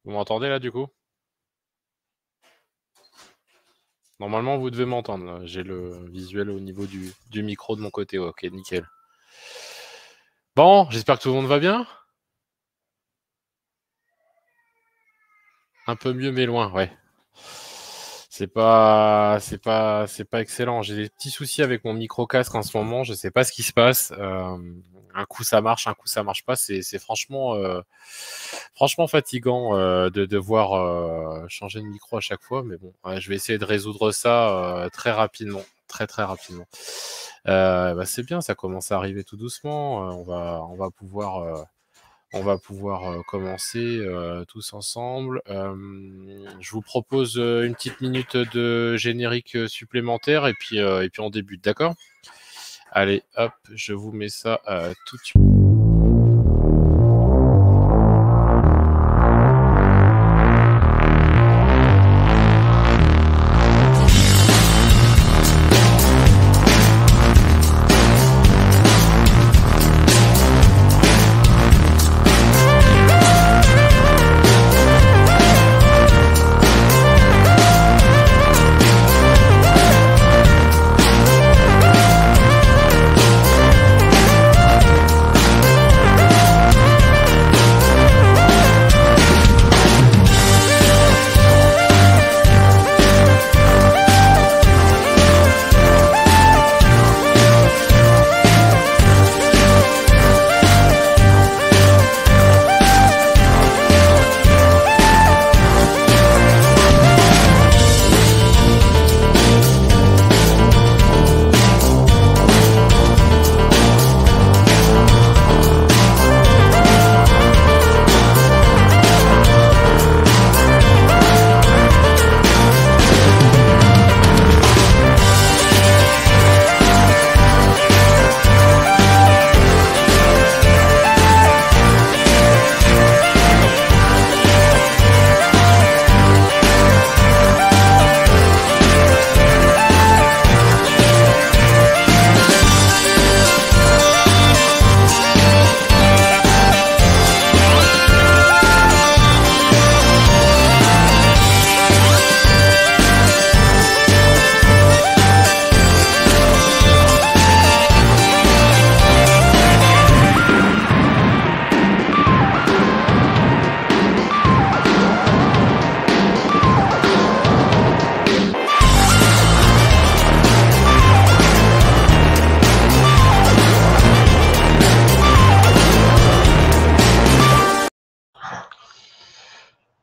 Vous m'entendez là du coup? Normalement, vous devez m'entendre là. J'ai le visuel au niveau du micro de mon côté. Ok, nickel. Bon, j'espère que tout le monde va bien. Un peu mieux, mais loin, ouais. C'est pas excellent. J'ai des petits soucis avec mon micro casque en ce moment. Je sais pas ce qui se passe. Un coup ça marche, un coup ça marche pas. C'est franchement fatigant de devoir changer de micro à chaque fois. Mais bon, ouais, je vais essayer de résoudre ça très rapidement, très rapidement. Bah, c'est bien, ça commence à arriver tout doucement. On va pouvoir commencer tous ensemble. Je vous propose une petite minute de générique supplémentaire et puis on débute, d'accord? Allez, hop, je vous mets ça tout de suite.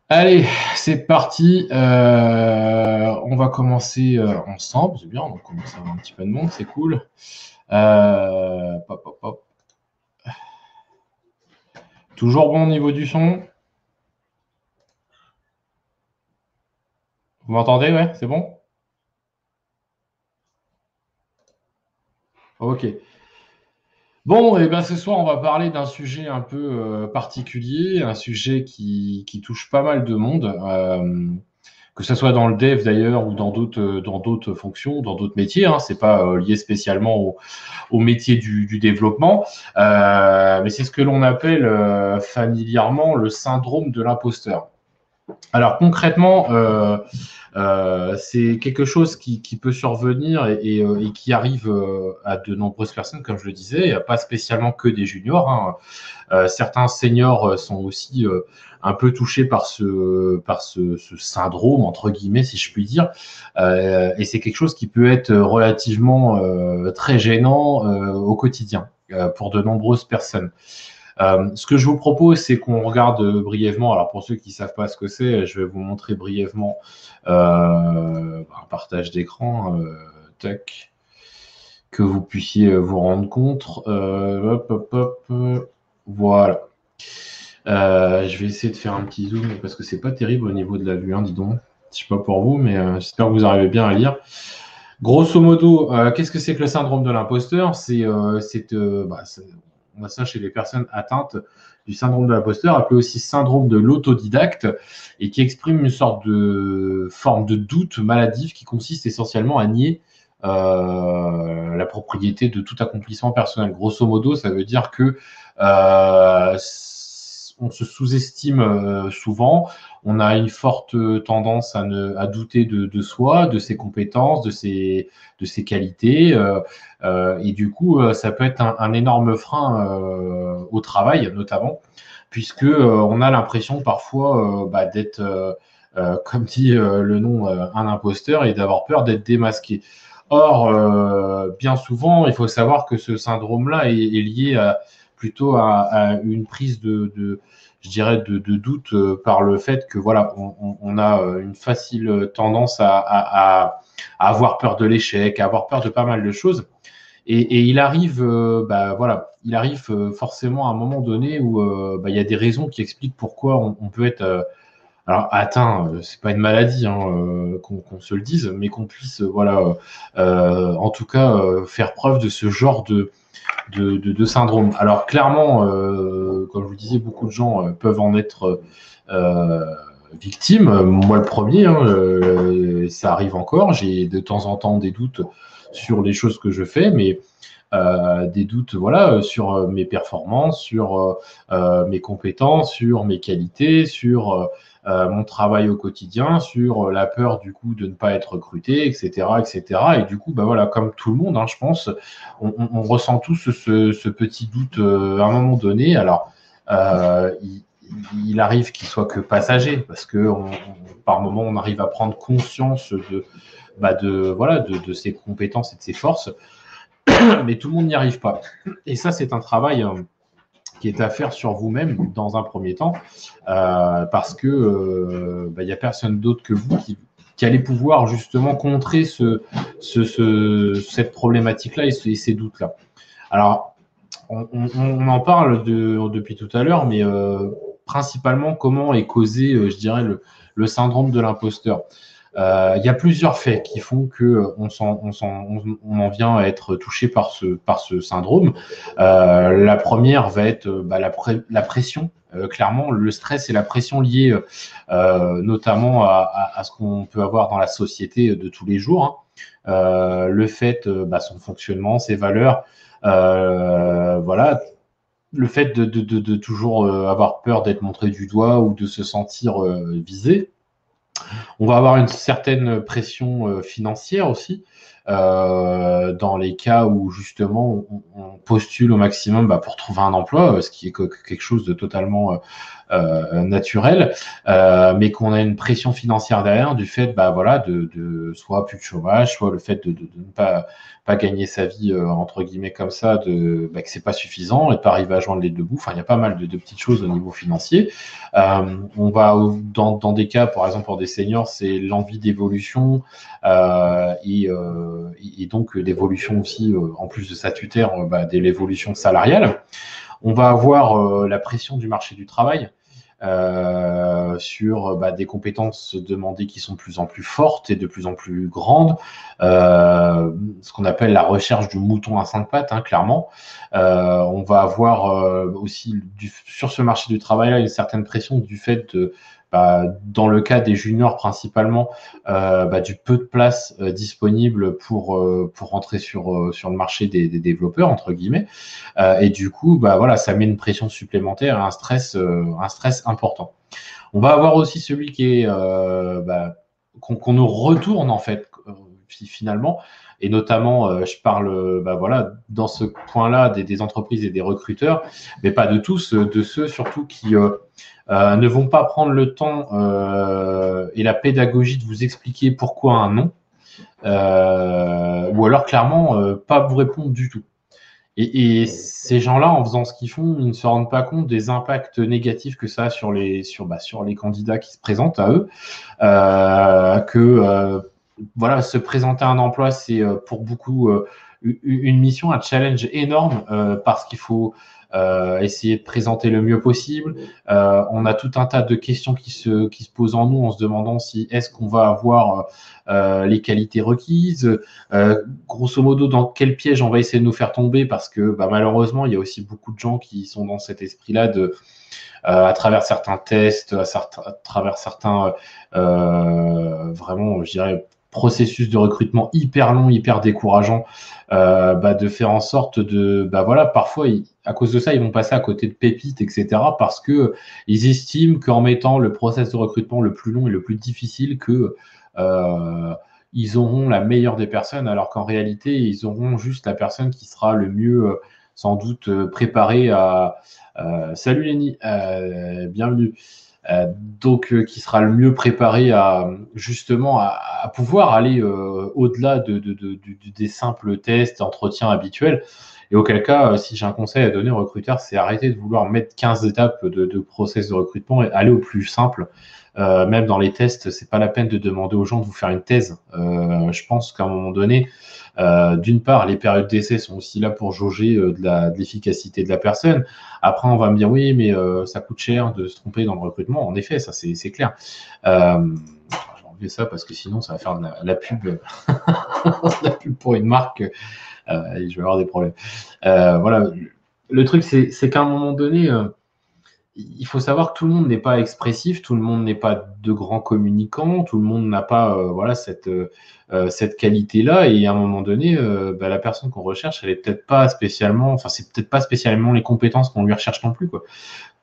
Allez, c'est parti. On va commencer ensemble. C'est bien, on commence à avoir un petit peu de monde, c'est cool. Pop, pop, pop. Toujours bon au niveau du son? Vous m'entendez? Ouais, c'est bon? Ok. Bon, et ben ce soir, on va parler d'un sujet un peu particulier, un sujet qui touche pas mal de monde, que ce soit dans le dev d'ailleurs ou dans d'autres fonctions, dans d'autres métiers. Hein, c'est pas lié spécialement au métier du développement, mais c'est ce que l'on appelle familièrement le syndrome de l'imposteur. Alors concrètement, c'est quelque chose qui peut survenir et qui arrive à de nombreuses personnes, comme je le disais. Il n'y a pas spécialement que des juniors. Hein. Certains seniors sont aussi un peu touchés par ce syndrome, entre guillemets, si je puis dire. Et c'est quelque chose qui peut être relativement très gênant au quotidien pour de nombreuses personnes. Ce que je vous propose, c'est qu'on regarde brièvement. Alors pour ceux qui ne savent pas ce que c'est, je vais vous montrer brièvement un partage d'écran, tac, que vous puissiez vous rendre compte. Hop, hop, hop, voilà. Je vais essayer de faire un petit zoom parce que c'est pas terrible au niveau de la vue, hein, dis donc. Je sais pas pour vous, mais j'espère que vous arrivez bien à lire. Grosso modo, qu'est-ce que c'est que le syndrome de l'imposteur? On a ça chez les personnes atteintes du syndrome de l'imposteur, appelé aussi syndrome de l'autodidacte, et qui exprime une sorte de forme de doute maladif qui consiste essentiellement à nier la propriété de tout accomplissement personnel. Grosso modo, ça veut dire que on se sous-estime souvent. On a une forte tendance à douter de soi, de ses compétences, de ses qualités. Et du coup, ça peut être un énorme frein au travail, notamment, puisque on a l'impression parfois d'être, comme dit le nom, un imposteur et d'avoir peur d'être démasqué. Or, bien souvent, il faut savoir que ce syndrome-là est lié plutôt à une prise je dirais, de doute par le fait que voilà, on a une facile tendance à avoir peur de l'échec, à avoir peur de pas mal de choses. Et il arrive, voilà, il arrive forcément à un moment donné où il y a des raisons qui expliquent pourquoi on peut être alors atteint, c'est pas une maladie, hein, qu'on se le dise, mais qu'on puisse, voilà, en tout cas, faire preuve de ce genre de syndrome. Alors clairement, comme je vous disais, beaucoup de gens peuvent en être victimes. Moi, le premier, hein, ça arrive encore. J'ai de temps en temps des doutes sur les choses que je fais, mais des doutes, voilà, sur mes performances, sur mes compétences, sur mes qualités, sur mon travail au quotidien, sur la peur du coup de ne pas être recruté, etc., etc. Et du coup, voilà, comme tout le monde, hein, je pense, on ressent tous ce petit doute à un moment donné. Alors, il arrive qu'il soit que passager, parce que par moment, on arrive à prendre conscience de ses compétences et de ses forces. Mais tout le monde n'y arrive pas. Et ça, c'est un travail qui est à faire sur vous-même dans un premier temps, parce que il n'y a personne d'autre que vous qui allez pouvoir justement contrer cette problématique-là et ces doutes-là. Alors, on en parle depuis tout à l'heure, mais principalement, comment est causé, je dirais, le syndrome de l'imposteur. Il y a plusieurs faits qui font que on en vient à être touché par ce syndrome. La première va être la pression. Clairement, le stress et la pression liée notamment à ce qu'on peut avoir dans la société de tous les jours. Hein. Le fait, son fonctionnement, ses valeurs, voilà, le fait de toujours avoir peur d'être montré du doigt ou de se sentir visé. On va avoir une certaine pression financière aussi, dans les cas où justement on postule au maximum pour trouver un emploi, ce qui est quelque chose de totalement naturel, mais qu'on a une pression financière derrière du fait voilà, de soit plus de chômage, soit le fait de ne pas gagner sa vie entre guillemets comme ça, que c'est pas suffisant et de pas arriver à joindre les deux bouts. Enfin, il y a pas mal de petites choses au niveau financier. On va dans des cas, par exemple pour des seniors, c'est l'envie d'évolution et donc d'évolution aussi, en plus de statutaire, de l'évolution salariale. On va avoir la pression du marché du travail sur des compétences demandées qui sont de plus en plus fortes et de plus en plus grandes. Ce qu'on appelle la recherche du mouton à cinq pattes, hein, clairement. On va avoir aussi sur ce marché du travail-là une certaine pression du fait de dans le cas des juniors principalement, du peu de place disponible pour rentrer sur le marché des développeurs, entre guillemets. Et du coup, voilà, ça met une pression supplémentaire et un stress important. On va avoir aussi celui qui est qu'on nous retourne en fait finalement, et notamment je parle voilà, dans ce point-là des entreprises et des recruteurs, mais pas de tous, de ceux surtout qui ne vont pas prendre le temps et la pédagogie de vous expliquer pourquoi un non, ou alors clairement pas vous répondre du tout. Et ces gens-là, en faisant ce qu'ils font, ils ne se rendent pas compte des impacts négatifs que ça a sur les candidats qui se présentent à eux. Voilà, se présenter à un emploi, c'est pour beaucoup une mission, un challenge énorme, parce qu'il faut essayer de présenter le mieux possible. On a tout un tas de questions qui se posent en nous en se demandant si est-ce qu'on va avoir les qualités requises, grosso modo dans quel piège on va essayer de nous faire tomber, parce que malheureusement il y a aussi beaucoup de gens qui sont dans cet esprit-là à travers certains tests, à travers certains vraiment, je dirais, processus de recrutement hyper long, hyper décourageant, de faire en sorte de, voilà, parfois, à cause de ça, ils vont passer à côté de pépites, etc., parce que ils estiment qu'en mettant le process de recrutement le plus long et le plus difficile, que ils auront la meilleure des personnes, alors qu'en réalité, ils auront juste la personne qui sera le mieux, sans doute, préparée à... salut Lenny, bienvenue. Qui sera le mieux préparé à justement à pouvoir aller au-delà des simples tests, entretiens habituels. Et auquel cas, si j'ai un conseil à donner aux recruteurs, c'est arrêter de vouloir mettre 15 étapes de process de recrutement et aller au plus simple. Même dans les tests, c'est pas la peine de demander aux gens de vous faire une thèse. Je pense qu'à un moment donné, d'une part, les périodes d'essai sont aussi là pour jauger de l'efficacité de la personne. Après, on va me dire oui, mais ça coûte cher de se tromper dans le recrutement. En effet, ça c'est clair. Je vais enlever ça parce que sinon, ça va faire de la pub, la pub pour une marque et je vais avoir des problèmes. Voilà. Le truc, c'est qu'à un moment donné, il faut savoir que tout le monde n'est pas expressif, tout le monde n'est pas de grands communicants, tout le monde n'a pas voilà, cette qualité-là. Et à un moment donné, la personne qu'on recherche, elle est peut-être pas spécialement, enfin, c'est peut-être pas spécialement les compétences qu'on lui recherche non plus, quoi.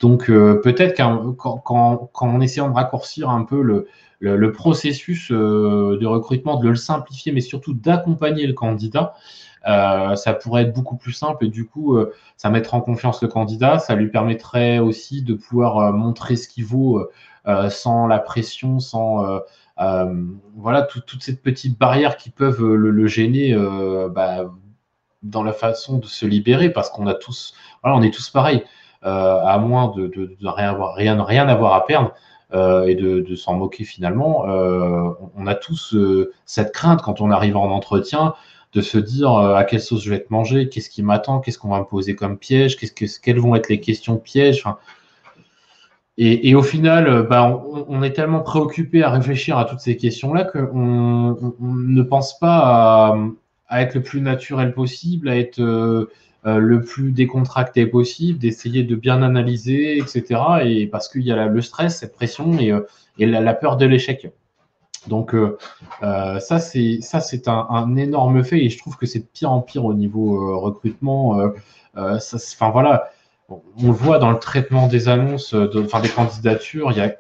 Donc, peut-être qu'en essayant de raccourcir un peu le processus de recrutement, de le simplifier, mais surtout d'accompagner le candidat, ça pourrait être beaucoup plus simple et du coup, ça mettrait en confiance le candidat. Ça lui permettrait aussi de pouvoir montrer ce qu'il vaut sans la pression, sans voilà, toutes ces petites barrières qui peuvent le gêner dans la façon de se libérer parce qu'on a tous, voilà, on est tous pareils, à moins de rien avoir à perdre. Et de s'en moquer finalement, on a tous cette crainte quand on arrive en entretien de se dire à quelle sauce je vais être mangé, qu'est-ce qui m'attend, qu'est-ce qu'on va me poser comme piège, quelles vont être les questions pièges. Enfin, et au final, on est tellement préoccupé à réfléchir à toutes ces questions-là qu'on ne pense pas à être le plus naturel possible, à être le plus décontracté possible, d'essayer de bien analyser, etc. Et parce qu'il y a le stress, cette pression et la peur de l'échec. Donc ça c'est un énorme fait et je trouve que c'est de pire en pire au niveau recrutement. Enfin voilà, on le voit dans le traitement des annonces, des candidatures, il y a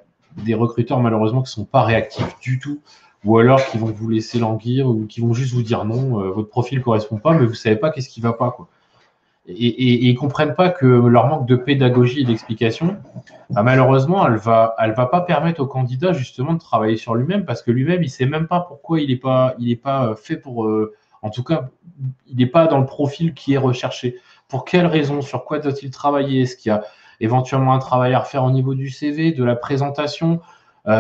des recruteurs malheureusement qui sont pas réactifs du tout, ou alors qui vont vous laisser languir ou qui vont juste vous dire non, votre profil correspond pas, mais vous savez pas qu'est-ce qui va pas, quoi. Et ils comprennent pas que leur manque de pédagogie et d'explication, malheureusement, elle va pas permettre au candidat justement de travailler sur lui-même parce que lui-même, il sait même pas pourquoi il est pas fait pour, en tout cas, il n'est pas dans le profil qui est recherché. Pour quelles raisons, sur quoi doit-il travailler? Est-ce qu'il y a éventuellement un travail à refaire au niveau du CV, de la présentation?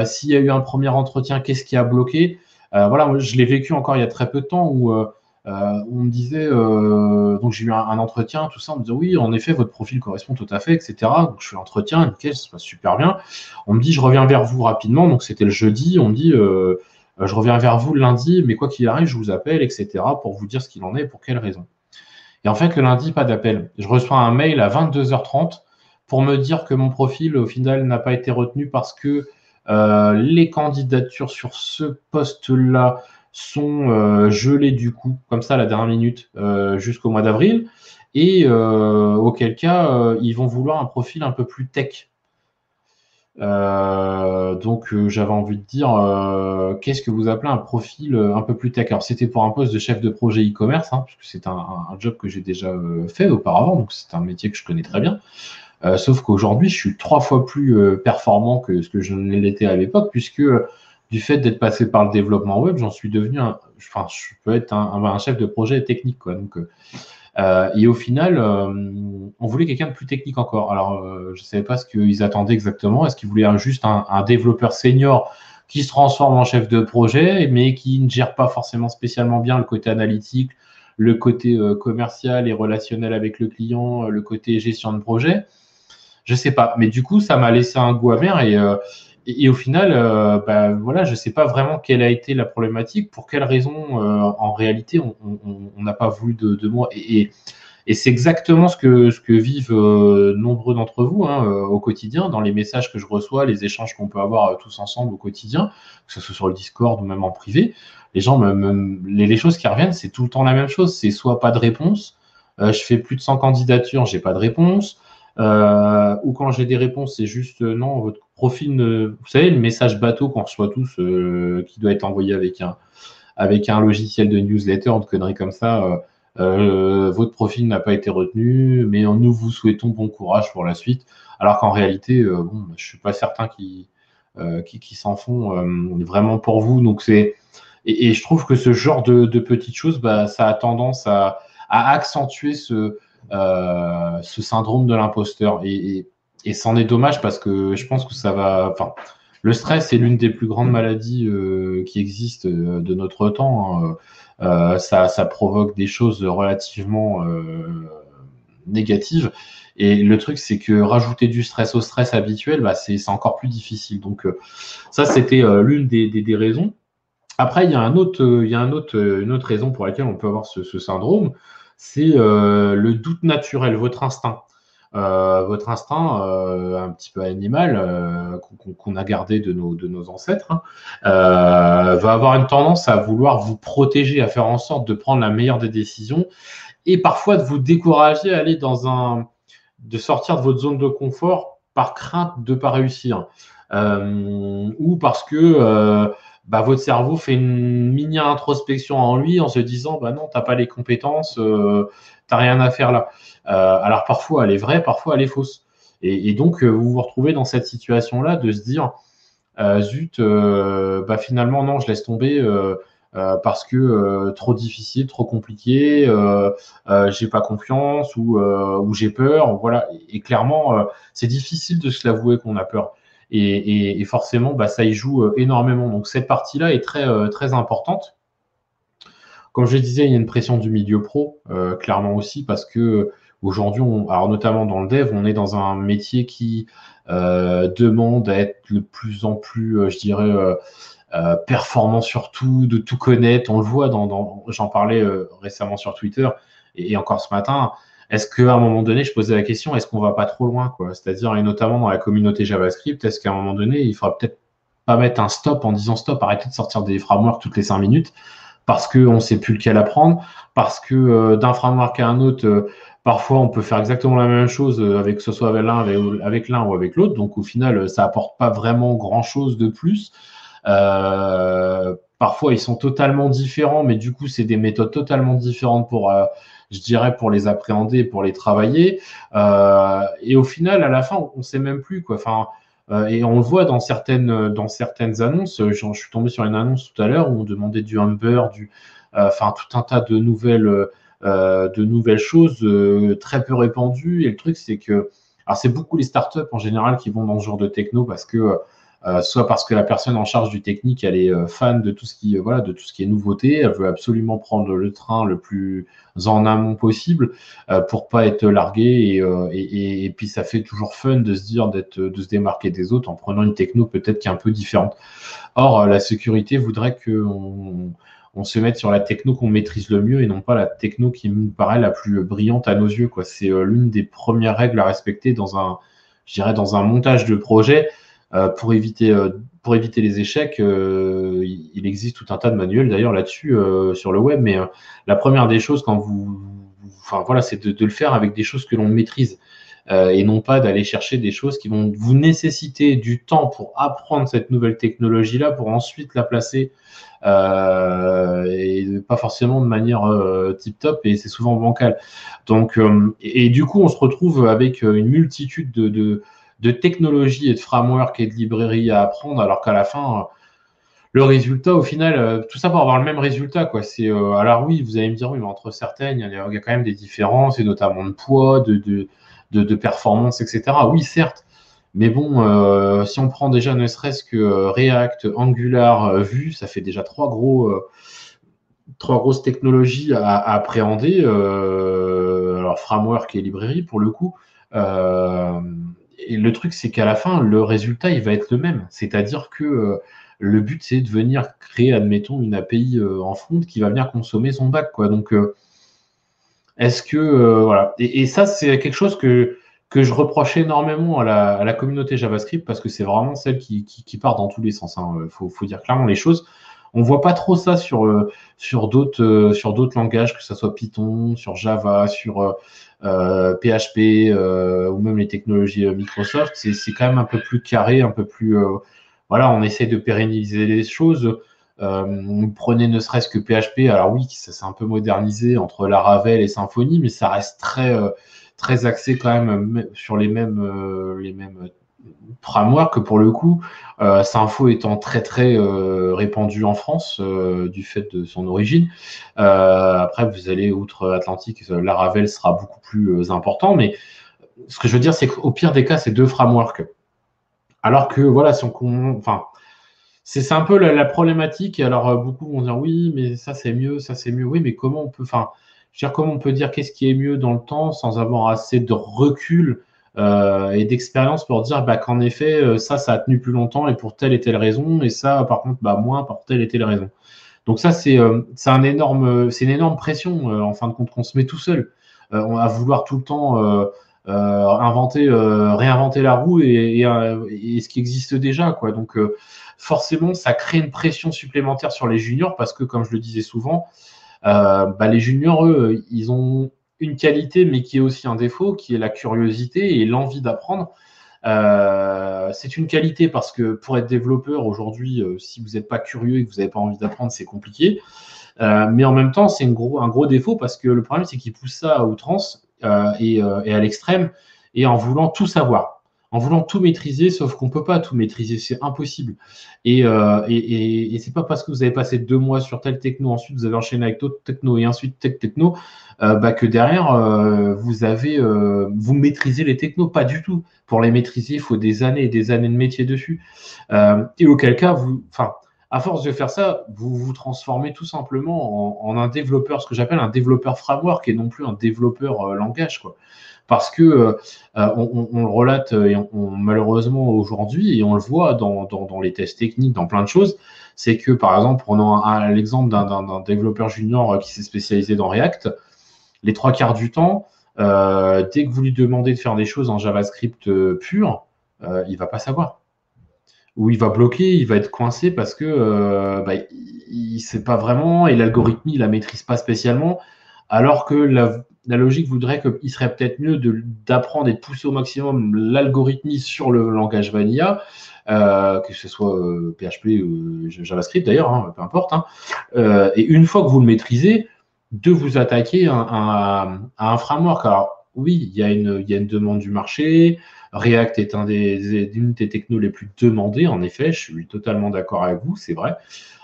S'il y a eu un premier entretien, qu'est-ce qui a bloqué? Voilà, moi, je l'ai vécu encore il y a très peu de temps où on me disait, donc j'ai eu un entretien, tout ça, on me disait oui, en effet, votre profil correspond tout à fait, etc. Donc je fais l'entretien, nickel, ça se passe super bien. On me dit, je reviens vers vous rapidement, donc c'était le jeudi, on me dit, je reviens vers vous le lundi, mais quoi qu'il arrive, je vous appelle, etc. pour vous dire ce qu'il en est, pour quelles raisons. Et en fait, le lundi, pas d'appel. Je reçois un mail à 22h30 pour me dire que mon profil, au final, n'a pas été retenu parce que les candidatures sur ce poste-là sont gelées du coup, comme ça, à la dernière minute, jusqu'au mois d'avril. Et auquel cas, ils vont vouloir un profil un peu plus tech. Donc j'avais envie de dire qu'est-ce que vous appelez un profil un peu plus tech? Alors c'était pour un poste de chef de projet e-commerce, hein, parce que c'est un job que j'ai déjà fait auparavant, donc c'est un métier que je connais très bien. Sauf qu'aujourd'hui, je suis 3 fois plus performant que ce que je ne l'étais à l'époque, puisque du fait d'être passé par le développement web, j'en suis devenu je peux être un chef de projet technique, quoi. Donc, et au final, on voulait quelqu'un de plus technique encore. Alors, je ne savais pas ce qu'ils attendaient exactement. Est-ce qu'ils voulaient juste un développeur senior qui se transforme en chef de projet, mais qui ne gère pas forcément spécialement bien le côté analytique, le côté commercial et relationnel avec le client, le côté gestion de projet? Je sais pas. Mais du coup, ça m'a laissé un goût amer et au final, voilà, je sais pas vraiment quelle a été la problématique, pour quelles raisons, en réalité, on n'a pas voulu de moi. Et c'est exactement ce que vivent nombreux d'entre vous hein, au quotidien, dans les messages que je reçois, les échanges qu'on peut avoir tous ensemble au quotidien, que ce soit sur le Discord ou même en privé. Les gens, les choses qui reviennent, c'est tout le temps la même chose. C'est soit pas de réponse, je fais plus de 100 candidatures, j'ai pas de réponse, ou quand j'ai des réponses, c'est juste non, votre profil, vous savez, le message bateau qu'on reçoit tous, qui doit être envoyé avec un logiciel de newsletter, de conneries comme ça. Votre profil n'a pas été retenu, mais nous vous souhaitons bon courage pour la suite. Alors qu'en réalité, bon, je suis pas certain qu'ils s'en font vraiment pour vous. Donc et je trouve que ce genre de petites choses, bah, ça a tendance à accentuer ce syndrome de l'imposteur. Et c'en est dommage parce que je pense que ça va. Enfin, le stress est l'une des plus grandes maladies qui existent de notre temps. Hein. Ça provoque des choses relativement négatives. Et le truc, c'est que rajouter du stress au stress habituel, bah, c'est encore plus difficile. Donc, ça, c'était l'une des raisons. Après, il y a une autre raison pour laquelle on peut avoir ce syndrome, c'est le doute naturel, votre instinct. Votre instinct un petit peu animal qu'on a gardé de nos ancêtres hein, va avoir une tendance à vouloir vous protéger, à faire en sorte de prendre la meilleure des décisions et parfois de vous décourager à aller de sortir de votre zone de confort par crainte de ne pas réussir ou parce que bah, votre cerveau fait une mini introspection en lui en se disant bah non, t'as pas les compétences, t'as rien à faire là. Alors parfois elle est vraie, parfois elle est fausse. Et donc vous vous retrouvez dans cette situation-là de se dire zut, bah finalement non, je laisse tomber parce que trop difficile, trop compliqué, j'ai pas confiance ou j'ai peur. Voilà. Et clairement, c'est difficile de se l'avouer qu'on a peur. Et forcément, bah, ça y joue énormément. Donc cette partie-là est très importante. Comme je le disais, il y a une pression du milieu pro, clairement aussi, parce que aujourd'hui, alors notamment dans le dev, on est dans un métier qui demande à être de plus en plus, je dirais, performant sur tout, de tout connaître. On le voit, j'en parlais récemment sur Twitter et encore ce matin. Est-ce qu'à un moment donné, je posais la question, est-ce qu'on va pas trop loin, quoi? C'est-à-dire, et notamment dans la communauté JavaScript, est-ce qu'à un moment donné, il faudra peut-être pas mettre un stop en disant stop, arrêtez de sortir des frameworks toutes les 5 minutes parce qu'on ne sait plus lequel apprendre, parce que d'un framework à un autre, parfois on peut faire exactement la même chose avec que ce soit avec l'un ou avec l'autre. Donc au final, ça apporte pas vraiment grand-chose de plus. Parfois, ils sont totalement différents, mais du coup, c'est des méthodes totalement différentes pour, je dirais, pour les appréhender, pour les travailler. Et au final, à la fin, on ne sait même plus quoi. Enfin, et on le voit dans certaines annonces. Je suis tombé sur une annonce tout à l'heure où on demandait du Humber, enfin tout un tas de nouvelles choses très peu répandues. Et le truc, c'est que, alors c'est beaucoup les startups en général qui vont dans ce genre de techno parce que soit parce que la personne en charge du technique, elle est fan de tout ce qui, voilà, de tout ce qui est nouveauté, elle veut absolument prendre le train le plus en amont possible pour pas être largué et puis ça fait toujours fun de se dire de se démarquer des autres en prenant une techno peut-être qui est un peu différente. Or, la sécurité voudrait on se mette sur la techno qu'on maîtrise le mieux et non pas la techno qui me paraît la plus brillante à nos yeux, quoi. C'est l'une des premières règles à respecter je dirais, dans un montage de projet. Pour éviter les échecs, il existe tout un tas de manuels d'ailleurs là-dessus sur le web. Mais la première des choses, enfin voilà, c'est de le faire avec des choses que l'on maîtrise et non pas d'aller chercher des choses qui vont vous nécessiter du temps pour apprendre cette nouvelle technologie-là, pour ensuite la placer et pas forcément de manière tip-top. Et c'est souvent bancal. Donc, et du coup, on se retrouve avec une multitude de technologies et de frameworks et de librairies à apprendre, alors qu'à la fin, le résultat, au final, tout ça pour avoir le même résultat, quoi. Alors oui, vous allez me dire, oui, mais entre certaines, il y a quand même des différences, et notamment de poids, de performance, etc. Oui, certes. Mais bon, si on prend déjà ne serait-ce que React, Angular, Vue, ça fait déjà trois grosses technologies à appréhender. Alors, framework et librairie, pour le coup. Et le truc, c'est qu'à la fin, le résultat, il va être le même. C'est-à-dire que le but, c'est de venir créer, admettons, une API en front qui va venir consommer son back, quoi. Donc, Est-ce que voilà. Et ça, c'est quelque chose que je reproche énormément à la communauté JavaScript parce que c'est vraiment celle qui part dans tous les sens. Hein. Faut dire clairement les choses. On voit pas trop ça sur d'autres langages, que ce soit Python, sur Java, sur PHP ou même les technologies Microsoft. C'est quand même un peu plus carré, un peu plus voilà, on essaie de pérenniser les choses. Prenez ne serait-ce que PHP, alors oui, ça s'est un peu modernisé entre Laravel et Symfony, mais ça reste très axé quand même sur les mêmes frameworks que pour le coup. Symfo étant très répandu en France du fait de son origine. Après, vous allez outre-Atlantique, Laravel sera beaucoup plus important, mais ce que je veux dire, c'est qu'au pire des cas, c'est deux frameworks. Alors que voilà, si on, enfin, c'est un peu la problématique. Alors, beaucoup vont dire oui, mais ça c'est mieux, ça c'est mieux. Oui, mais comment on peut, enfin, je veux dire, comment on peut dire qu'est-ce qui est mieux dans le temps sans avoir assez de recul et d'expérience pour dire bah, qu'en effet, ça a tenu plus longtemps et pour telle et telle raison, et ça, par contre, bah, moins pour telle et telle raison. Donc ça, c'est une énorme pression, en fin de compte, qu'on se met tout seul à vouloir tout le temps réinventer la roue et ce qui existe déjà, quoi. Donc forcément, ça crée une pression supplémentaire sur les juniors parce que, comme je le disais souvent, bah, les juniors, eux, ils ont une qualité, mais qui est aussi un défaut, qui est la curiosité et l'envie d'apprendre. C'est une qualité parce que pour être développeur aujourd'hui, si vous n'êtes pas curieux et que vous n'avez pas envie d'apprendre, c'est compliqué. Mais en même temps, c'est un gros défaut parce que le problème, c'est qu'ils poussent ça à outrance et à l'extrême et en voulant tout savoir, en voulant tout maîtriser, sauf qu'on ne peut pas tout maîtriser, c'est impossible. Et c'est pas parce que vous avez passé 2 mois sur telle techno, ensuite vous avez enchaîné avec d'autres techno et ensuite telle techno, bah, que derrière, vous maîtrisez les technos, pas du tout. Pour les maîtriser, il faut des années et des années de métier dessus. Et auquel cas, à force de faire ça, vous vous transformez tout simplement en un développeur, ce que j'appelle un développeur framework et non plus un développeur langage, quoi. Parce que on le relate et malheureusement aujourd'hui, et on le voit dans les tests techniques, dans plein de choses, c'est que par exemple, prenons l'exemple d'un développeur junior qui s'est spécialisé dans React, les 3 quarts du temps, dès que vous lui demandez de faire des choses en JavaScript pur, il va pas savoir. Où il va bloquer, il va être coincé parce que bah, il ne sait pas vraiment et l'algorithme, il la maîtrise pas spécialement, alors que la logique voudrait qu'il serait peut-être mieux d'apprendre et de pousser au maximum l'algorithme sur le langage vanilla, que ce soit PHP ou JavaScript d'ailleurs, hein, peu importe. Hein. Et une fois que vous le maîtrisez, de vous attaquer à un framework. Alors oui, il y a une demande du marché. React est une des technos les plus demandées, en effet, je suis totalement d'accord avec vous, c'est vrai.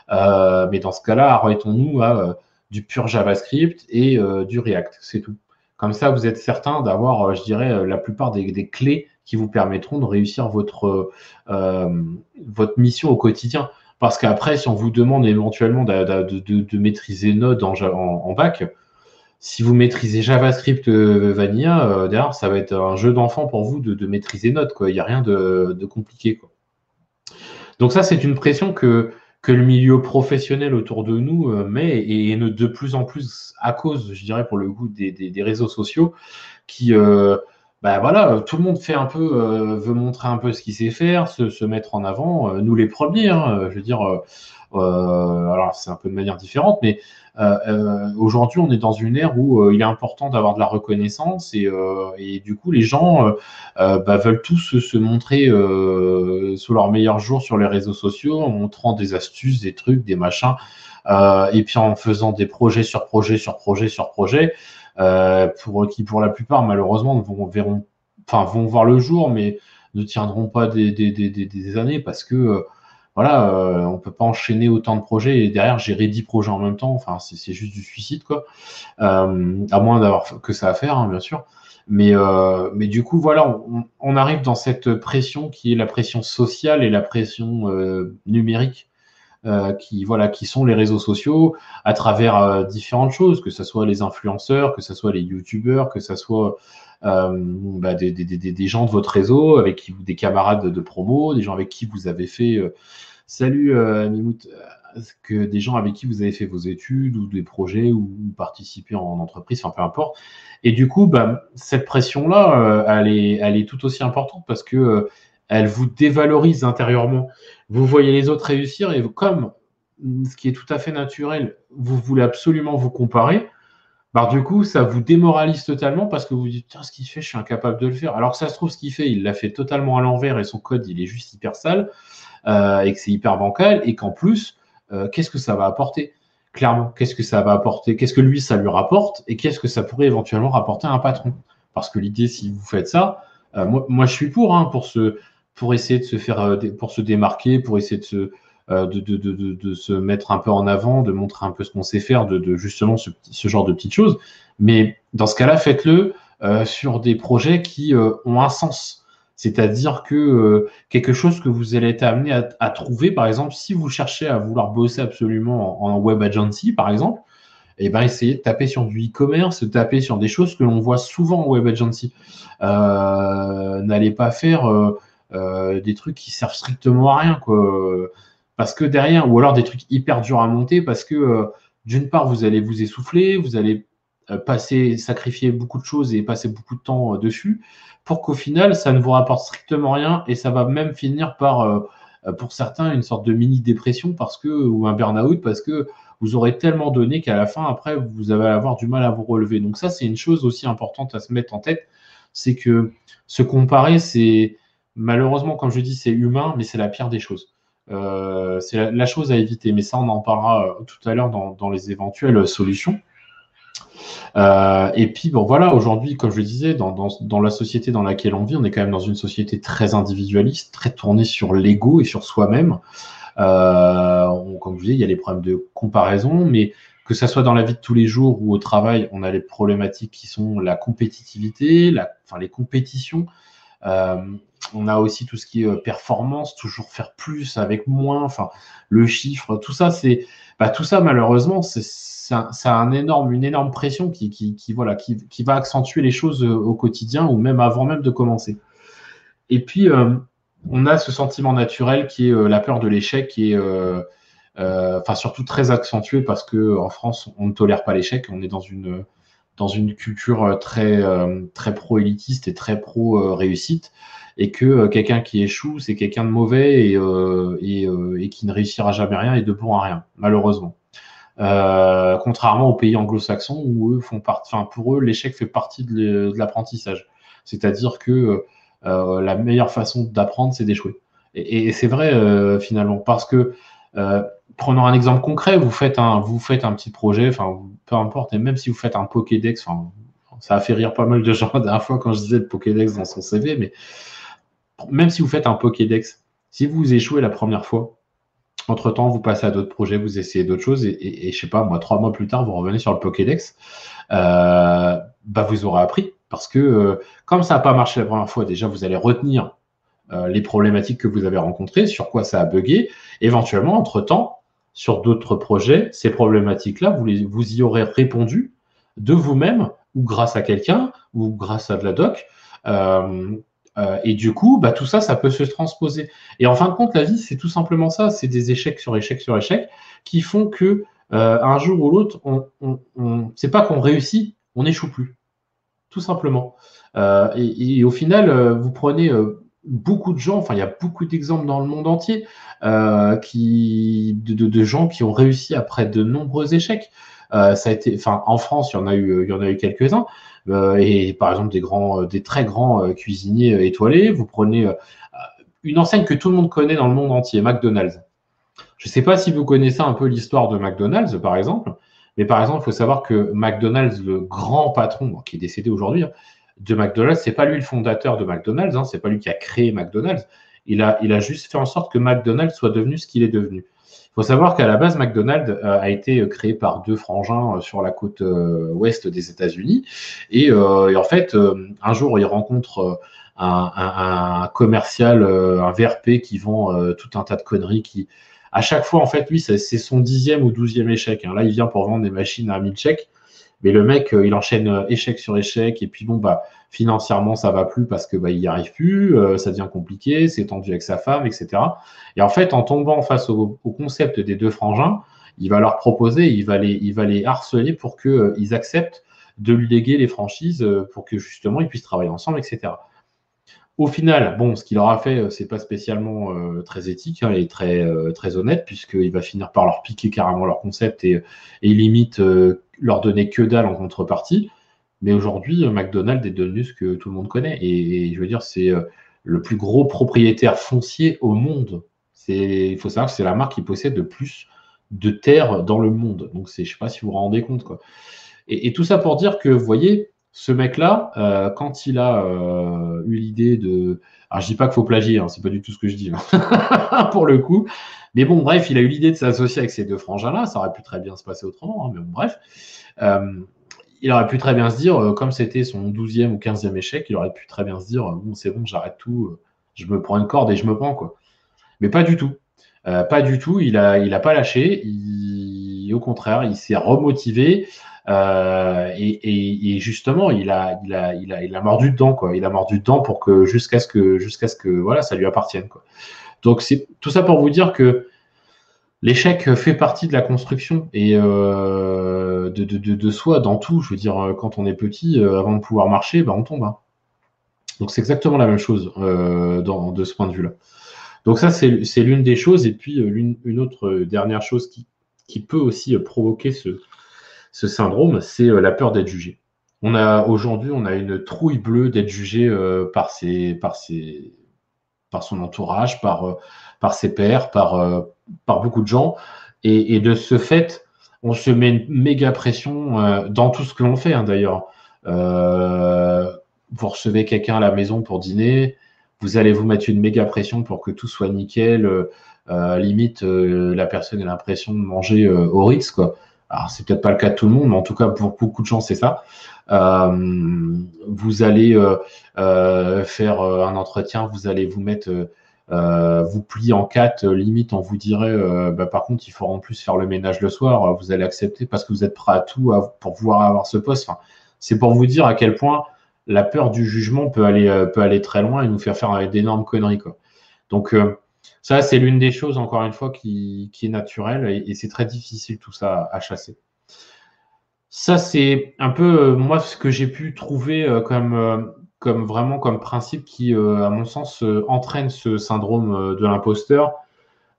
Mais dans ce cas-là, arrêtons-nous à du pur JavaScript et du React, c'est tout. Comme ça, vous êtes certain d'avoir, je dirais, la plupart des clés qui vous permettront de réussir votre mission au quotidien. Parce qu'après, si on vous demande éventuellement de maîtriser Node en bac, si vous maîtrisez JavaScript Vanilla, derrière, ça va être un jeu d'enfant pour vous de maîtriser Node, quoi. Il n'y a rien de compliqué, quoi. Donc ça, c'est une pression que le milieu professionnel autour de nous met et de plus en plus à cause, je dirais, pour le coup, des réseaux sociaux qui, bah voilà, tout le monde fait un peu, veut montrer un peu ce qu'il sait faire, se mettre en avant, nous les premiers, hein, je veux dire, alors c'est un peu de manière différente, mais aujourd'hui on est dans une ère où il est important d'avoir de la reconnaissance et du coup les gens bah, veulent tous se montrer sous leur meilleur jour sur les réseaux sociaux, en montrant des astuces, des trucs, des machins, et puis en faisant des projets sur projet sur projet sur projet qui pour la plupart malheureusement vont voir le jour, mais ne tiendront pas des années parce que voilà, on peut pas enchaîner autant de projets et derrière gérer 10 projets en même temps. Enfin, c'est juste du suicide, quoi. À moins d'avoir que ça à faire, hein, bien sûr. Mais du coup, voilà, on arrive dans cette pression qui est la pression sociale et la pression numérique qui sont les réseaux sociaux à travers différentes choses, que ce soit les influenceurs, que ce soit les youtubeurs, que ce soit bah, des gens de votre réseau, des camarades de promo, des gens avec qui vous avez fait salut Mimout, que des gens avec qui vous avez fait vos études ou des projets ou participé en entreprise, enfin peu importe. Et du coup, cette pression-là, elle est tout aussi importante parce que elle vous dévalorise intérieurement. Vous voyez les autres réussir et comme ce qui est tout à fait naturel, vous voulez absolument vous comparer. Du coup, ça vous démoralise totalement parce que vous vous dites, tiens, ce qu'il fait, je suis incapable de le faire. Alors que ça se trouve, ce qu'il fait, il l'a fait totalement à l'envers et son code, il est juste hyper sale et que c'est hyper bancal et qu'en plus, qu'est-ce que ça va apporter? Clairement, qu'est-ce que ça va apporter? Qu'est-ce que lui, ça lui rapporte et qu'est-ce que ça pourrait éventuellement rapporter à un patron? Parce que l'idée, si vous faites ça, moi, je suis pour, hein, pour essayer de se faire, pour se démarquer, pour essayer de se mettre un peu en avant, de montrer un peu ce qu'on sait faire, de justement ce genre de petites choses. Mais dans ce cas-là, faites-le sur des projets qui ont un sens. C'est-à-dire que quelque chose que vous allez être amené à trouver, par exemple, si vous cherchez à vouloir bosser absolument en web agency, par exemple, et ben essayez de taper sur du e-commerce, de taper sur des choses que l'on voit souvent en web agency. N'allez pas faire des trucs qui servent strictement à rien, quoi. Parce que derrière, ou alors des trucs hyper durs à monter, parce que d'une part, vous allez vous essouffler, vous allez sacrifier beaucoup de choses et passer beaucoup de temps dessus, pour qu'au final, ça ne vous rapporte strictement rien et ça va même finir par, pour certains, une sorte de mini-dépression ou un burn-out, parce que vous aurez tellement donné qu'à la fin, après, vous allez avoir du mal à vous relever. Donc ça, c'est une chose aussi importante à se mettre en tête, c'est que se comparer, c'est malheureusement, comme je dis, c'est humain, mais c'est la pire des choses. C'est la chose à éviter, mais ça, on en parlera tout à l'heure dans les éventuelles solutions. Et puis, bon, voilà, aujourd'hui, comme je le disais, dans la société dans laquelle on vit, on est quand même dans une société très individualiste, très tournée sur l'ego et sur soi-même. Comme je vous dis, il y a les problèmes de comparaison, mais que ça soit dans la vie de tous les jours ou au travail, on a les problématiques qui sont la compétitivité, les compétitions. On a aussi tout ce qui est performance, toujours faire plus avec moins, enfin le chiffre, tout ça, tout ça malheureusement, c'est une énorme pression qui va accentuer les choses au quotidien ou même avant même de commencer. Et puis on a ce sentiment naturel qui est la peur de l'échec, qui est surtout très accentué parce que en France, on ne tolère pas l'échec. On est dans une culture très pro-élitiste et très pro-réussite, et que quelqu'un qui échoue, c'est quelqu'un de mauvais et qui ne réussira jamais rien et de bon à rien, malheureusement. Contrairement aux pays anglo-saxons où pour eux, l'échec fait partie de l'apprentissage. C'est-à-dire que la meilleure façon d'apprendre, c'est d'échouer. Et c'est vrai finalement, parce que prenons un exemple concret, vous faites un petit projet, peu importe, et même si vous faites un Pokédex, ça a fait rire pas mal de gens la dernière fois quand je disais le Pokédex dans son CV, mais même si vous faites un Pokédex, si vous échouez la première fois, entre-temps, vous passez à d'autres projets, vous essayez d'autres choses, et je sais pas, 3 mois plus tard, vous revenez sur le Pokédex, vous aurez appris, parce que comme ça n'a pas marché la première fois, déjà, vous allez retenir les problématiques que vous avez rencontrées, sur quoi ça a bugué. Éventuellement, entre-temps, sur d'autres projets, ces problématiques-là, vous y aurez répondu de vous-même, ou grâce à quelqu'un, ou grâce à de la doc. Et du coup, tout ça, ça peut se transposer. Et en fin de compte, la vie, c'est tout simplement ça. C'est des échecs sur échecs sur échecs qui font que un jour ou l'autre, c'est pas qu'on réussit, on n'échoue plus. Tout simplement. Et au final, vous prenez beaucoup de gens, il y a beaucoup d'exemples dans le monde entier de gens qui ont réussi après de nombreux échecs. Ça a été, en France, il y en a eu quelques-uns. Et par exemple, des très grands cuisiniers étoilés. Vous prenez une enseigne que tout le monde connaît dans le monde entier, McDonald's. Je ne sais pas si vous connaissez un peu l'histoire de McDonald's, par exemple. Mais par exemple, il faut savoir que McDonald's, le grand patron, qui est décédé aujourd'hui, de McDonald's, c'est pas lui le fondateur de McDonald's, c'est pas lui qui a créé McDonald's. Il a juste fait en sorte que McDonald's soit devenu ce qu'il est devenu. Il faut savoir qu'à la base, McDonald's a été créé par 2 frangins sur la côte ouest des États-Unis. Et en fait, un jour, ils rencontrent un commercial, un VRP qui vend tout un tas de conneries à chaque fois, en fait, lui, c'est son 10e ou 12e échec. Là, il vient pour vendre des machines à 1000 chèques. Mais le mec, il enchaîne échec sur échec, et puis bon, bah, financièrement, ça va plus parce que bah, il n'y arrive plus, ça devient compliqué, c'est tendu avec sa femme, etc. Et en fait, en tombant face au concept des deux frangins, il va leur proposer, il va les harceler pour qu'ils acceptent de lui léguer les franchises pour que justement ils puissent travailler ensemble, etc. Au final, bon, ce qu'il leur a fait, c'est pas spécialement très éthique hein, et très honnête, puisqu'il va finir par leur piquer carrément leur concept et limite leur donner que dalle en contrepartie. Mais aujourd'hui, McDonald's est devenu ce que tout le monde connaît. Et je veux dire, c'est le plus gros propriétaire foncier au monde. Il faut savoir que c'est la marque qui possède le plus de terres dans le monde. Donc, je ne sais pas si vous vous rendez compte, quoi. Et tout ça pour dire que, vous voyez, ce mec-là, quand il a eu l'idée de... Alors, je dis pas qu'il faut plagier, hein, c'est pas du tout ce que je dis, hein, pour le coup. Mais bon, bref, il a eu l'idée de s'associer avec ces deux frangins-là. Ça aurait pu très bien se passer autrement, hein, mais bon, bref. Il aurait pu très bien se dire, comme c'était son 12e ou 15e échec, il aurait pu très bien se dire, bon, c'est bon, j'arrête tout, je me prends une corde et je me prends, quoi. Mais pas du tout. Pas du tout, il a pas lâché. Au contraire, il s'est remotivé. Et justement, il a mordu dedans, quoi. Il a mordu dedans pour que jusqu'à ce que voilà, ça lui appartienne, quoi. Donc c'est tout ça pour vous dire que l'échec fait partie de la construction et de soi dans tout. Je veux dire, quand on est petit, avant de pouvoir marcher, bah, on tombe. Hein. Donc c'est exactement la même chose de ce point de vue-là. Donc ça, c'est l'une des choses. Et puis une autre dernière chose qui peut aussi provoquer ce syndrome, c'est la peur d'être jugé. Aujourd'hui, on a une trouille bleue d'être jugé par son entourage, par ses pairs, par beaucoup de gens. Et de ce fait, on se met une méga pression dans tout ce que l'on fait, hein, d'ailleurs. Vous recevez quelqu'un à la maison pour dîner, vous allez vous mettre une méga pression pour que tout soit nickel. Limite, la personne a l'impression de manger au Ritz, quoi. Alors, c'est peut-être pas le cas de tout le monde, mais en tout cas, pour beaucoup de gens, c'est ça. Vous allez faire un entretien, vous allez vous mettre, vous plier en quatre, limite, on vous dirait, bah, par contre, il faut en plus faire le ménage le soir, vous allez accepter parce que vous êtes prêt à tout pour pouvoir avoir ce poste. Enfin, c'est pour vous dire à quel point la peur du jugement peut aller très loin et nous faire d'énormes conneries, quoi. Donc, ça, c'est l'une des choses, encore une fois, qui est naturelle et c'est très difficile tout ça à chasser. Ça, c'est un peu, moi, ce que j'ai pu trouver comme principe qui, à mon sens, entraîne ce syndrome de l'imposteur.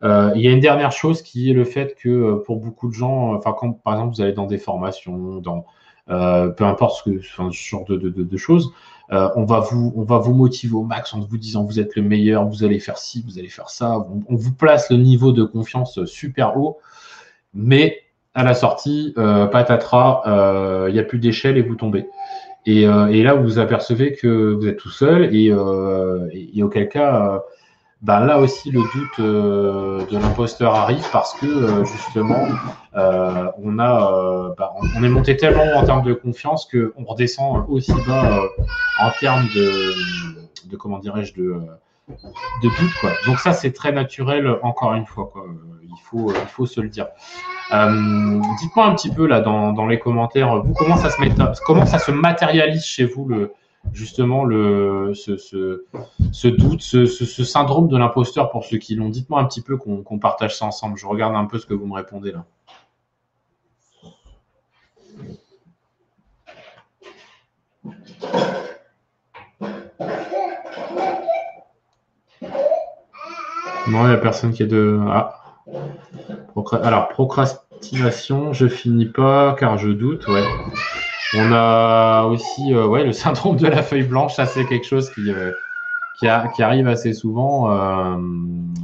Il y a une dernière chose qui est le fait que pour beaucoup de gens, enfin, quand par exemple vous allez dans des formations, peu importe ce genre de choses, on va vous motiver au max en vous disant vous êtes le meilleur, vous allez faire ci, vous allez faire ça. On vous place le niveau de confiance super haut, mais à la sortie, patatras, il n'y a plus d'échelle et vous tombez. Et là, vous vous apercevez que vous êtes tout seul et auquel cas, ben là aussi, le doute de l'imposteur arrive parce que justement, on est monté tellement en termes de confiance qu'on redescend aussi bas en termes de comment dirais-je, de doute, quoi. Donc ça, c'est très naturel, encore une fois, quoi. Il faut se le dire. Dites-moi un petit peu là dans les commentaires, vous comment ça se matérialise chez vous justement ce doute, ce syndrome de l'imposteur pour ceux qui l'ont. Dites-moi un petit peu qu'on partage ça ensemble. Je regarde un peu ce que vous me répondez là. Non, il n'y a personne qui est de... Ah. Alors, procrastination, je finis pas car je doute, ouais. On a aussi le syndrome de la feuille blanche, ça c'est quelque chose qui arrive assez souvent,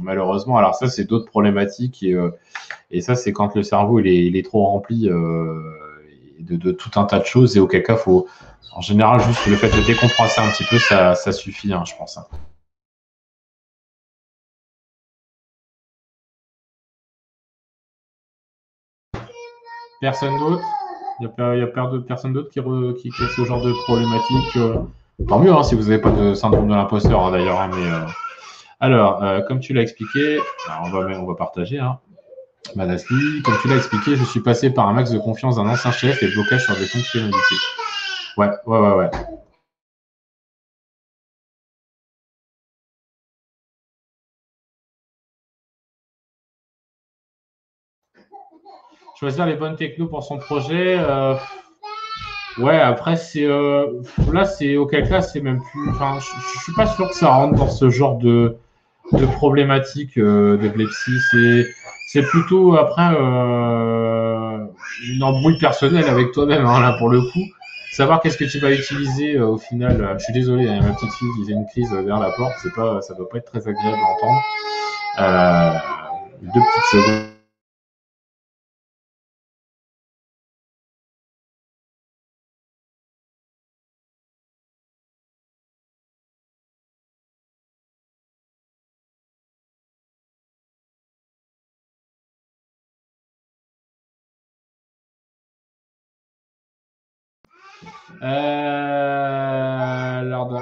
malheureusement. Alors ça, c'est d'autres problématiques et ça, c'est quand le cerveau il est trop rempli de tout un tas de choses et auquel cas, faut en général juste le fait de décompresser un petit peu, ça suffit, hein, je pense. Hein. Personne d'autre? Il y a personne d'autre qui a ce genre de problématique. Tant mieux hein, si vous n'avez pas de syndrome de l'imposteur hein, d'ailleurs. Hein, mais alors, comme tu l'as expliqué, alors on va partager. Hein. Madasli, comme tu l'as expliqué, je suis passé par un max de confiance d'un ancien chef et blocage sur des fonctionnalités. Ouais. Choisir les bonnes technos pour son projet. Ouais, après, là, c'est auquel cas, c'est même plus. Enfin, je suis pas sûr que ça rentre dans ce genre de problématique de Glexi. C'est plutôt après une embrouille personnelle avec toi-même, hein, là, pour le coup. Savoir qu'est-ce que tu vas utiliser au final. Je suis désolé, hein, ma petite fille qui fait une crise derrière la porte, ça doit pas être très agréable à entendre. Deux petites secondes.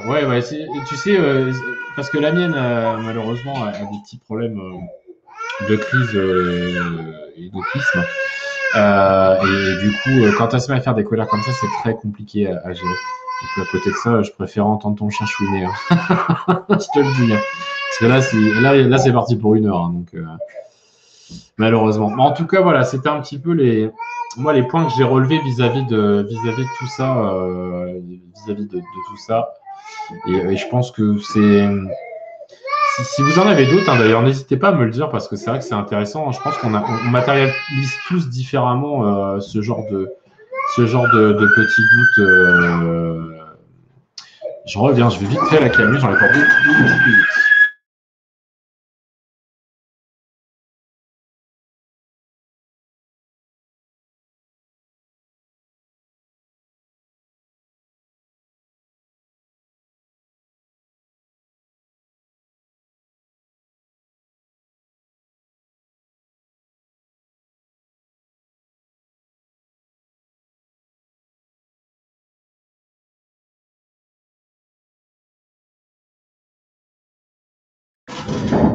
Ouais, ouais, tu sais, parce que la mienne, malheureusement, a des petits problèmes de crise et d'autisme. Et du coup, quand elle se met à faire des colères comme ça, c'est très compliqué à gérer. Donc, à côté de ça, je préfère entendre ton chien chouiner. Hein. Je te le dis. Hein. Parce que là, c'est parti pour 1 heure. Hein, donc, malheureusement. Mais en tout cas, voilà, c'était un petit peu les points que j'ai relevés vis-à-vis de tout ça, vis-à-vis de tout ça. Et je pense que c'est si vous en avez d'autres, hein, d'ailleurs, n'hésitez pas à me le dire parce que c'est vrai que c'est intéressant. Je pense qu'on matérialise tous différemment ce genre de petits doutes. Je reviens, je vais vite faire la camion, j'en ai pas beaucoup.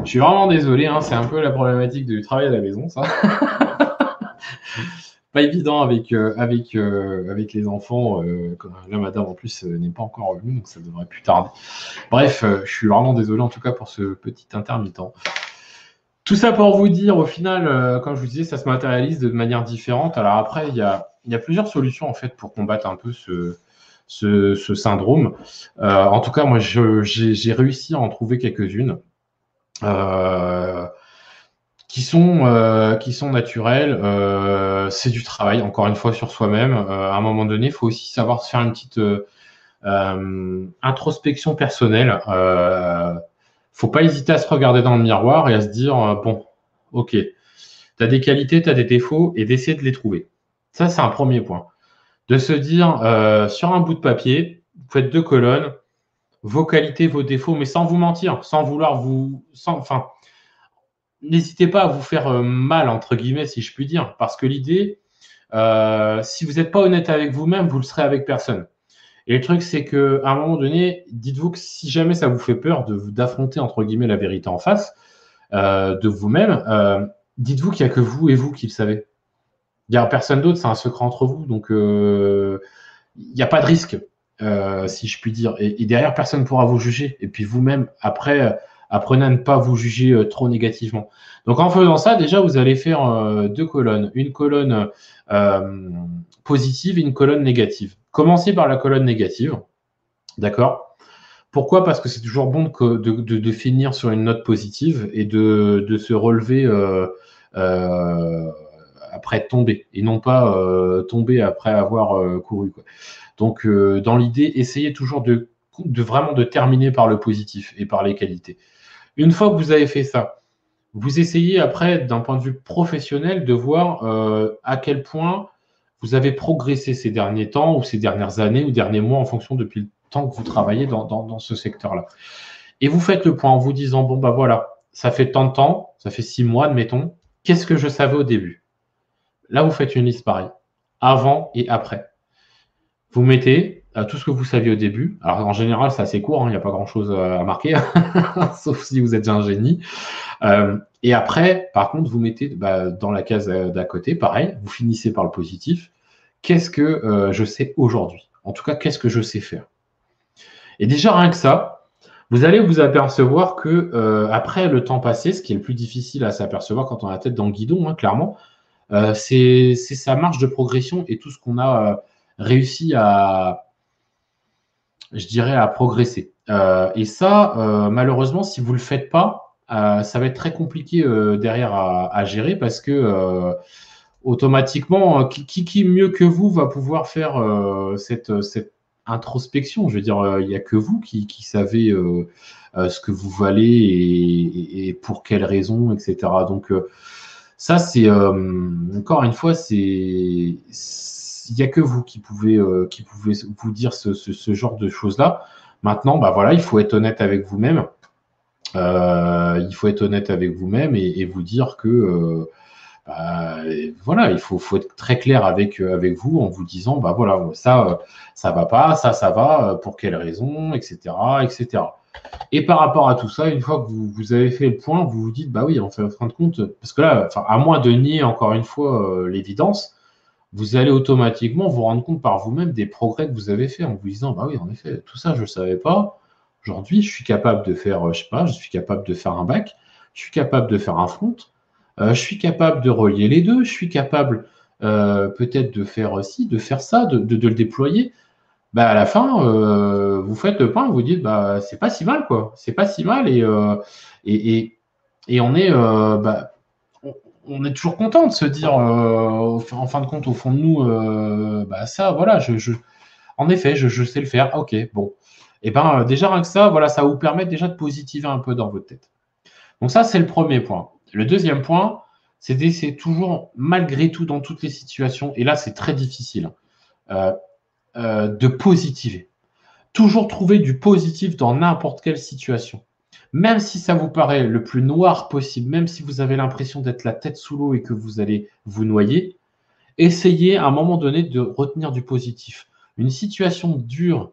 Je suis vraiment désolé, hein, c'est un peu la problématique du travail à la maison, ça. Pas évident avec les enfants. Là, madame, en plus, n'est pas encore revenue, donc ça devrait plus tarder. Bref, je suis vraiment désolé, en tout cas, pour ce petit intermittent. Tout ça pour vous dire, au final, comme je vous disais, ça se matérialise de manière différente. Alors après, il y a plusieurs solutions, en fait, pour combattre un peu ce syndrome. En tout cas, moi, j'ai réussi à en trouver quelques-unes. Qui sont naturelles. C'est du travail, encore une fois, sur soi-même. À un moment donné, il faut aussi savoir se faire une petite introspection personnelle. Faut pas hésiter à se regarder dans le miroir et à se dire bon, ok, tu as des qualités, tu as des défauts, et d'essayer de les trouver. Ça, c'est un premier point. De se dire sur un bout de papier, vous faites 2 colonnes, vos qualités, vos défauts, mais sans vous mentir, sans vouloir enfin, n'hésitez pas à vous faire mal, entre guillemets, si je puis dire, parce que l'idée, si vous n'êtes pas honnête avec vous-même, vous le serez avec personne. Et le truc, c'est qu'à un moment donné, dites-vous que si jamais ça vous fait peur d'affronter, entre guillemets, la vérité en face de vous-même, dites-vous qu'il n'y a que vous et vous qui le savez. Il n'y a personne d'autre, c'est un secret entre vous, donc il n'y a pas de risque, si je puis dire. Et derrière, personne ne pourra vous juger. Et puis vous-même, après, apprenez à ne pas vous juger trop négativement. Donc en faisant ça, déjà, vous allez faire 2 colonnes. Une colonne positive et une colonne négative. Commencez par la colonne négative, d'accord? Pourquoi? Parce que c'est toujours bon de finir sur une note positive et de se relever après tomber et non pas tomber après avoir couru, quoi. Donc, dans l'idée, essayez toujours vraiment de terminer par le positif et par les qualités. Une fois que vous avez fait ça, vous essayez après, d'un point de vue professionnel, de voir à quel point vous avez progressé ces derniers temps ou ces dernières années ou derniers mois en fonction depuis le temps que vous travaillez dans ce secteur-là. Et vous faites le point en vous disant, bon, bah voilà, ça fait tant de temps, ça fait 6 mois, admettons, qu'est-ce que je savais au début? Là, vous faites une liste pareille, avant et après. Vous mettez tout ce que vous saviez au début. Alors en général, c'est assez court, hein, il n'y a pas grand-chose à marquer, sauf si vous êtes un génie. Et après, par contre, vous mettez dans la case d'à côté, pareil, vous finissez par le positif. Qu'est-ce que je sais aujourd'hui? En tout cas, qu'est-ce que je sais faire? Et déjà, rien que ça, vous allez vous apercevoir que après le temps passé, ce qui est le plus difficile à s'apercevoir quand on a la tête dans le guidon, hein, clairement, c'est sa marge de progression et tout ce qu'on a réussi à, je dirais, à progresser. Et ça, malheureusement, si vous ne le faites pas, ça va être très compliqué derrière à gérer parce que automatiquement, qui mieux que vous va pouvoir faire cette introspection? Je veux dire, il n'y a que vous qui savez ce que vous valez et pour quelles raisons, etc. Donc, ça, c'est encore une fois, il n'y a que vous qui pouvez vous dire ce genre de choses-là. Maintenant, bah voilà, il faut être honnête avec vous-même. Il faut être honnête avec vous-même et vous dire que voilà, il faut être très clair avec vous en vous disant, bah voilà, ça va pas, ça va, pour quelles raisons, etc., etc. Et par rapport à tout ça, une fois que vous avez fait le point, vous vous dites, bah oui, en fin de compte, parce que là, enfin, à moins de nier encore une fois l'évidence, vous allez automatiquement vous rendre compte par vous-même des progrès que vous avez fait en vous disant, bah oui, en effet, tout ça, je ne savais pas. Aujourd'hui, je suis capable de faire, je sais pas, je suis capable de faire un bac, je suis capable de faire un front, je suis capable de relier les deux, je suis capable peut-être de faire aussi, de faire ça, de le déployer. Bah, à la fin, vous faites le point, vous dites, bah, c'est pas si mal, quoi. C'est pas si mal et, et, et on est, on est toujours content de se dire, en fin de compte, au fond de nous, bah, ça, voilà, en effet, je sais le faire. Ok, bon. Et ben, déjà, rien que ça, voilà, ça va vous permettre déjà de positiver un peu dans votre tête. Donc ça, c'est le premier point. Le deuxième point, c'est d'essayer toujours, malgré tout, dans toutes les situations, et là, c'est très difficile, euh, de positiver. Toujours trouver du positif dans n'importe quelle situation. Même si ça vous paraît le plus noir possible, même si vous avez l'impression d'être la tête sous l'eau et que vous allez vous noyer, essayez à un moment donné de retenir du positif. Une situation dure,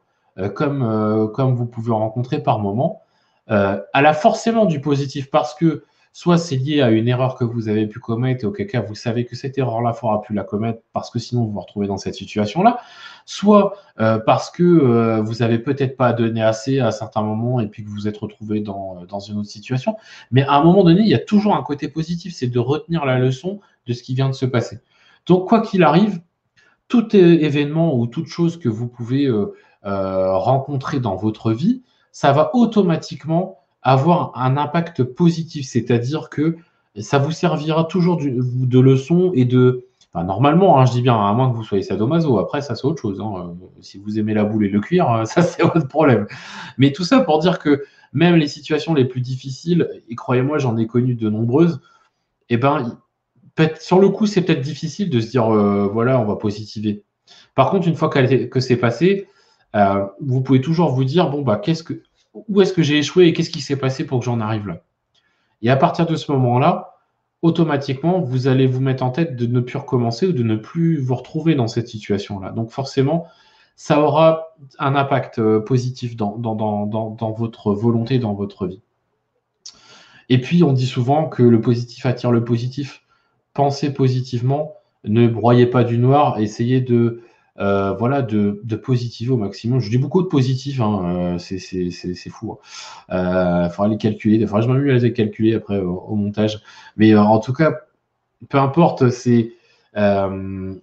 comme vous pouvez rencontrer par moment, elle a forcément du positif parce que soit c'est lié à une erreur que vous avez pu commettre et auquel cas vous savez que cette erreur-là, il faudra plus la commettre parce que sinon vous vous retrouvez dans cette situation-là, soit parce que vous avez peut-être pas donné assez à certains moments et puis que vous vous êtes retrouvé dans une autre situation. Mais à un moment donné, il y a toujours un côté positif, c'est de retenir la leçon de ce qui vient de se passer. Donc quoi qu'il arrive, tout événement ou toute chose que vous pouvez rencontrer dans votre vie, ça va automatiquement avoir un impact positif, c'est-à-dire que ça vous servira toujours de leçon et de... Enfin, normalement, hein, je dis bien, à moins que vous soyez sadomaso, après ça c'est autre chose. Hein. Si vous aimez la boule et le cuir, ça c'est votre problème. Mais tout ça pour dire que même les situations les plus difficiles, et croyez-moi, j'en ai connu de nombreuses, eh ben, sur le coup, c'est peut-être difficile de se dire, voilà, on va positiver. Par contre, une fois que c'est passé, vous pouvez toujours vous dire, bon, bah, où est-ce que j'ai échoué et qu'est-ce qui s'est passé pour que j'en arrive là? Et à partir de ce moment-là, automatiquement, vous allez vous mettre en tête de ne plus recommencer ou de ne plus vous retrouver dans cette situation-là. Donc forcément, ça aura un impact positif dans votre volonté, dans votre vie. Et puis, on dit souvent que le positif attire le positif. Pensez positivement, ne broyez pas du noir, essayez voilà, de positiver au maximum. Je dis beaucoup de positif, hein, c'est fou. Il faudra les calculer, il faudra que je m'amuse à les calculer après au montage. Mais en tout cas, peu importe, euh,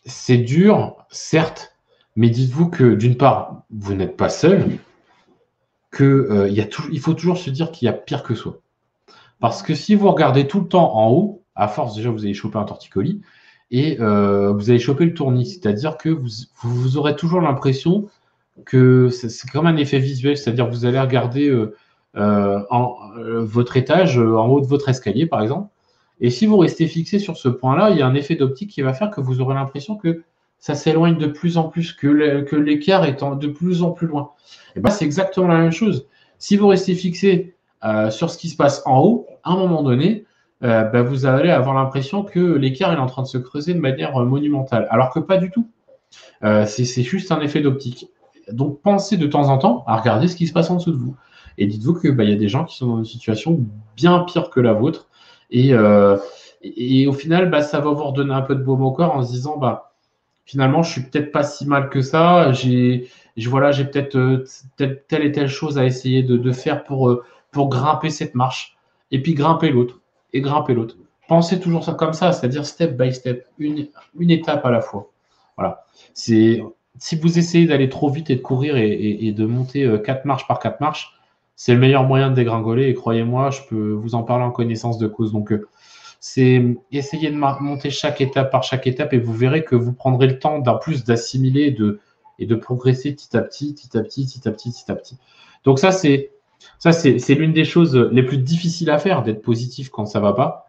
c'est dur, certes, mais dites-vous que d'une part, vous n'êtes pas seul, il faut toujours se dire qu'il y a pire que soi. Parce que si vous regardez tout le temps en haut, à force déjà vous allez choper un torticolis et vous allez choper le tournis, c'est-à-dire que vous aurez toujours l'impression que c'est comme un effet visuel, c'est-à-dire que vous allez regarder votre étage en haut de votre escalier par exemple, et si vous restez fixé sur ce point-là, il y a un effet d'optique qui va faire que vous aurez l'impression que ça s'éloigne de plus en plus, que l'écart est de plus en plus loin. Et ben, c'est exactement la même chose. Si vous restez fixé sur ce qui se passe en haut, à un moment donné, vous allez avoir l'impression que l'écart est en train de se creuser de manière monumentale, alors que pas du tout. C'est juste un effet d'optique. Donc, pensez de temps en temps à regarder ce qui se passe en dessous de vous. Et dites-vous que y a des gens qui sont dans une situation bien pire que la vôtre. Et au final, ça va vous redonner un peu de baume au corps en se disant, finalement, je suis peut-être pas si mal que ça. J'ai peut-être telle et telle chose à essayer de faire pour grimper cette marche. Et puis grimper l'autre. Et grimper l'autre. Pensez toujours ça comme ça, c'est-à-dire step by step, une étape à la fois. Voilà. Si vous essayez d'aller trop vite et de courir et de monter 4 marches par 4 marches, c'est le meilleur moyen de dégringoler. Et croyez-moi, je peux vous en parler en connaissance de cause. Donc, c'est essayer de monter chaque étape par chaque étape et vous verrez que vous prendrez le temps d'un plus d'assimiler et de progresser petit à petit, petit à petit, petit à petit, petit à petit. Donc c'est l'une des choses les plus difficiles à faire, d'être positif quand ça va pas.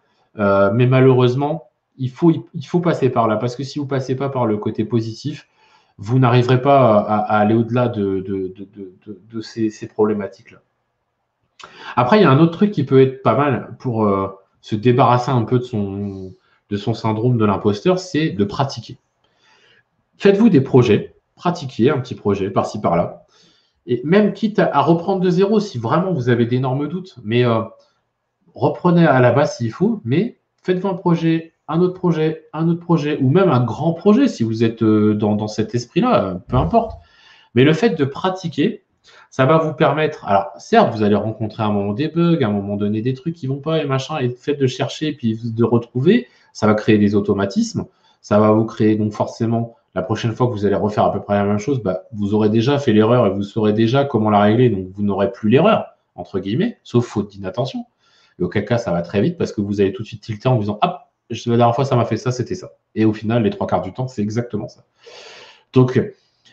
Mais malheureusement, il faut passer par là parce que si vous passez pas par le côté positif, vous n'arriverez pas à aller au-delà de ces problématiques-là. Après, il y a un autre truc qui peut être pas mal pour se débarrasser un peu de son syndrome de l'imposteur, c'est de pratiquer. Faites-vous des projets, pratiquez un petit projet par-ci par-là, et même quitte à reprendre de zéro si vraiment vous avez d'énormes doutes, mais reprenez à la base s'il faut, mais faites-vous un projet, un autre projet, un autre projet, ou même un grand projet si vous êtes dans cet esprit-là, peu importe. Mais le fait de pratiquer, ça va vous permettre, alors certes, vous allez rencontrer à un moment des bugs, à un moment donné des trucs qui vont pas et machin, et le fait de chercher puis de retrouver, ça va créer des automatismes, ça va vous créer donc forcément, la prochaine fois que vous allez refaire à peu près la même chose, vous aurez déjà fait l'erreur et vous saurez déjà comment la régler, donc vous n'aurez plus l'erreur, entre guillemets, sauf faute d'inattention. Et auquel cas, ça va très vite parce que vous allez tout de suite tilter en vous disant, ah, la dernière fois, ça m'a fait ça, c'était ça. Et au final, les 3/4 du temps, c'est exactement ça. Donc,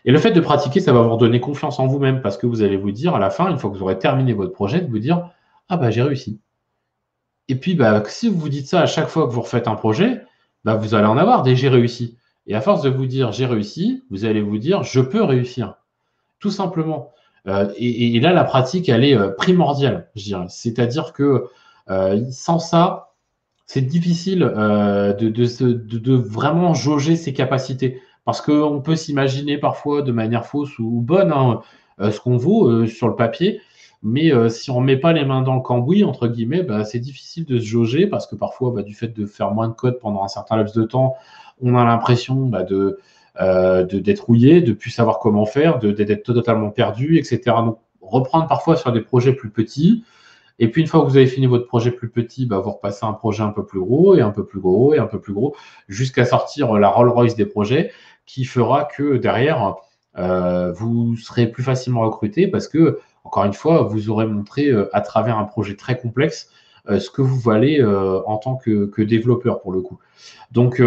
et le fait de pratiquer, ça va vous redonner confiance en vous-même parce que vous allez vous dire à la fin, une fois que vous aurez terminé votre projet, de vous dire ah j'ai réussi. Et puis si vous vous dites ça à chaque fois que vous refaites un projet, vous allez en avoir des j'ai réussi. Et à force de vous dire j'ai réussi, vous allez vous dire je peux réussir. Tout simplement. Et là, la pratique, elle est primordiale, je dirais. C'est-à-dire que sans ça, c'est difficile de vraiment jauger ses capacités. Parce qu'on peut s'imaginer parfois de manière fausse ou bonne ce qu'on vaut sur le papier, mais si on ne met pas les mains dans le cambouis, entre guillemets, c'est difficile de se jauger parce que parfois, du fait de faire moins de code pendant un certain laps de temps, on a l'impression d'être rouillé, de ne plus savoir comment faire, d'être totalement perdu, etc. Donc, reprendre parfois sur des projets plus petits. Et puis, une fois que vous avez fini votre projet plus petit, vous repassez un projet un peu plus gros et un peu plus gros et un peu plus gros, jusqu'à sortir la Rolls-Royce des projets qui fera que derrière, vous serez plus facilement recruté parce que, encore une fois, vous aurez montré à travers un projet très complexe ce que vous valez en tant que développeur pour le coup. Donc,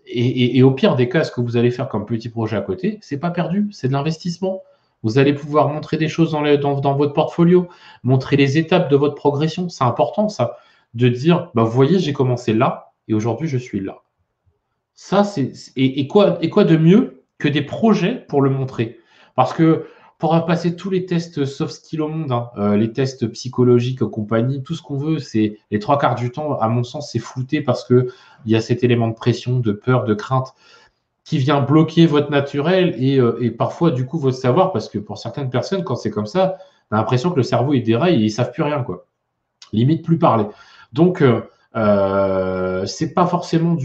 et au pire des cas, ce que vous allez faire comme petit projet à côté, c'est pas perdu, c'est de l'investissement. Vous allez pouvoir montrer des choses dans votre portfolio, montrer les étapes de votre progression. C'est important, ça, de dire, vous voyez, j'ai commencé là et aujourd'hui, je suis là. Ça, et quoi de mieux que des projets pour le montrer? Parce que pour passer tous les tests soft skills au monde, les tests psychologiques, compagnie, tout ce qu'on veut, c'est les 3/4 du temps, à mon sens, c'est flouté parce qu'il y a cet élément de pression, de peur, de crainte qui vient bloquer votre naturel et parfois, du coup, votre savoir, parce que pour certaines personnes, quand c'est comme ça, on a l'impression que le cerveau, il déraille et ils ne savent plus rien, quoi. Limite plus parler. Donc, c'est pas forcément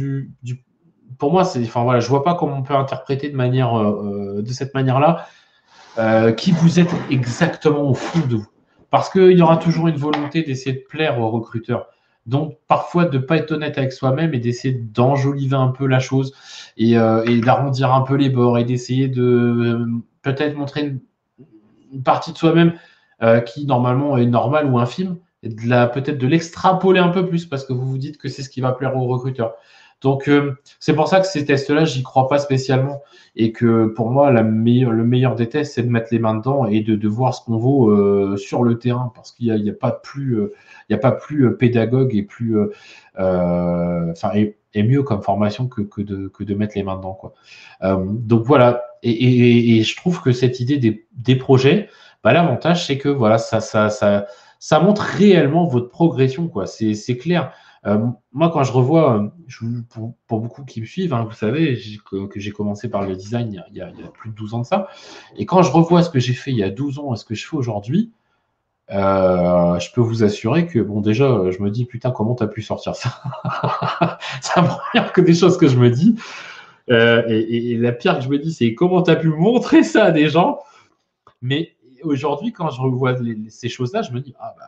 pour moi, je vois pas comment on peut interpréter de cette manière-là qui vous êtes exactement au fond de vous. Parce qu'il y aura toujours une volonté d'essayer de plaire aux recruteurs. Donc, parfois, de ne pas être honnête avec soi-même et d'essayer d'enjoliver un peu la chose et d'arrondir un peu les bords et d'essayer de peut-être montrer une partie de soi-même qui, normalement, est normale ou infime, et peut-être de l'extrapoler un peu plus parce que vous vous dites que c'est ce qui va plaire aux recruteurs. Donc, c'est pour ça que ces tests-là, j'y crois pas spécialement et que pour moi, le meilleur des tests, c'est de mettre les mains dedans et de voir ce qu'on vaut sur le terrain parce qu'il n'y a pas plus pédagogue et plus et mieux comme formation que de mettre les mains dedans, quoi. Donc voilà, et je trouve que cette idée des projets, l'avantage c'est que voilà, ça montre réellement votre progression, quoi. C'est clair. Moi, quand je revois, pour beaucoup qui me suivent, hein, vous savez que j'ai commencé par le design il y a plus de 12 ans de ça. Et quand je revois ce que j'ai fait il y a 12 ans et ce que je fais aujourd'hui, je peux vous assurer que, bon, déjà, je me dis, putain, comment tu as pu sortir ça? C'est la première que des choses que je me dis. Et la pire que je me dis, c'est comment tu as pu montrer ça à des gens? Mais aujourd'hui, quand je revois ces choses-là, je me dis, ah bah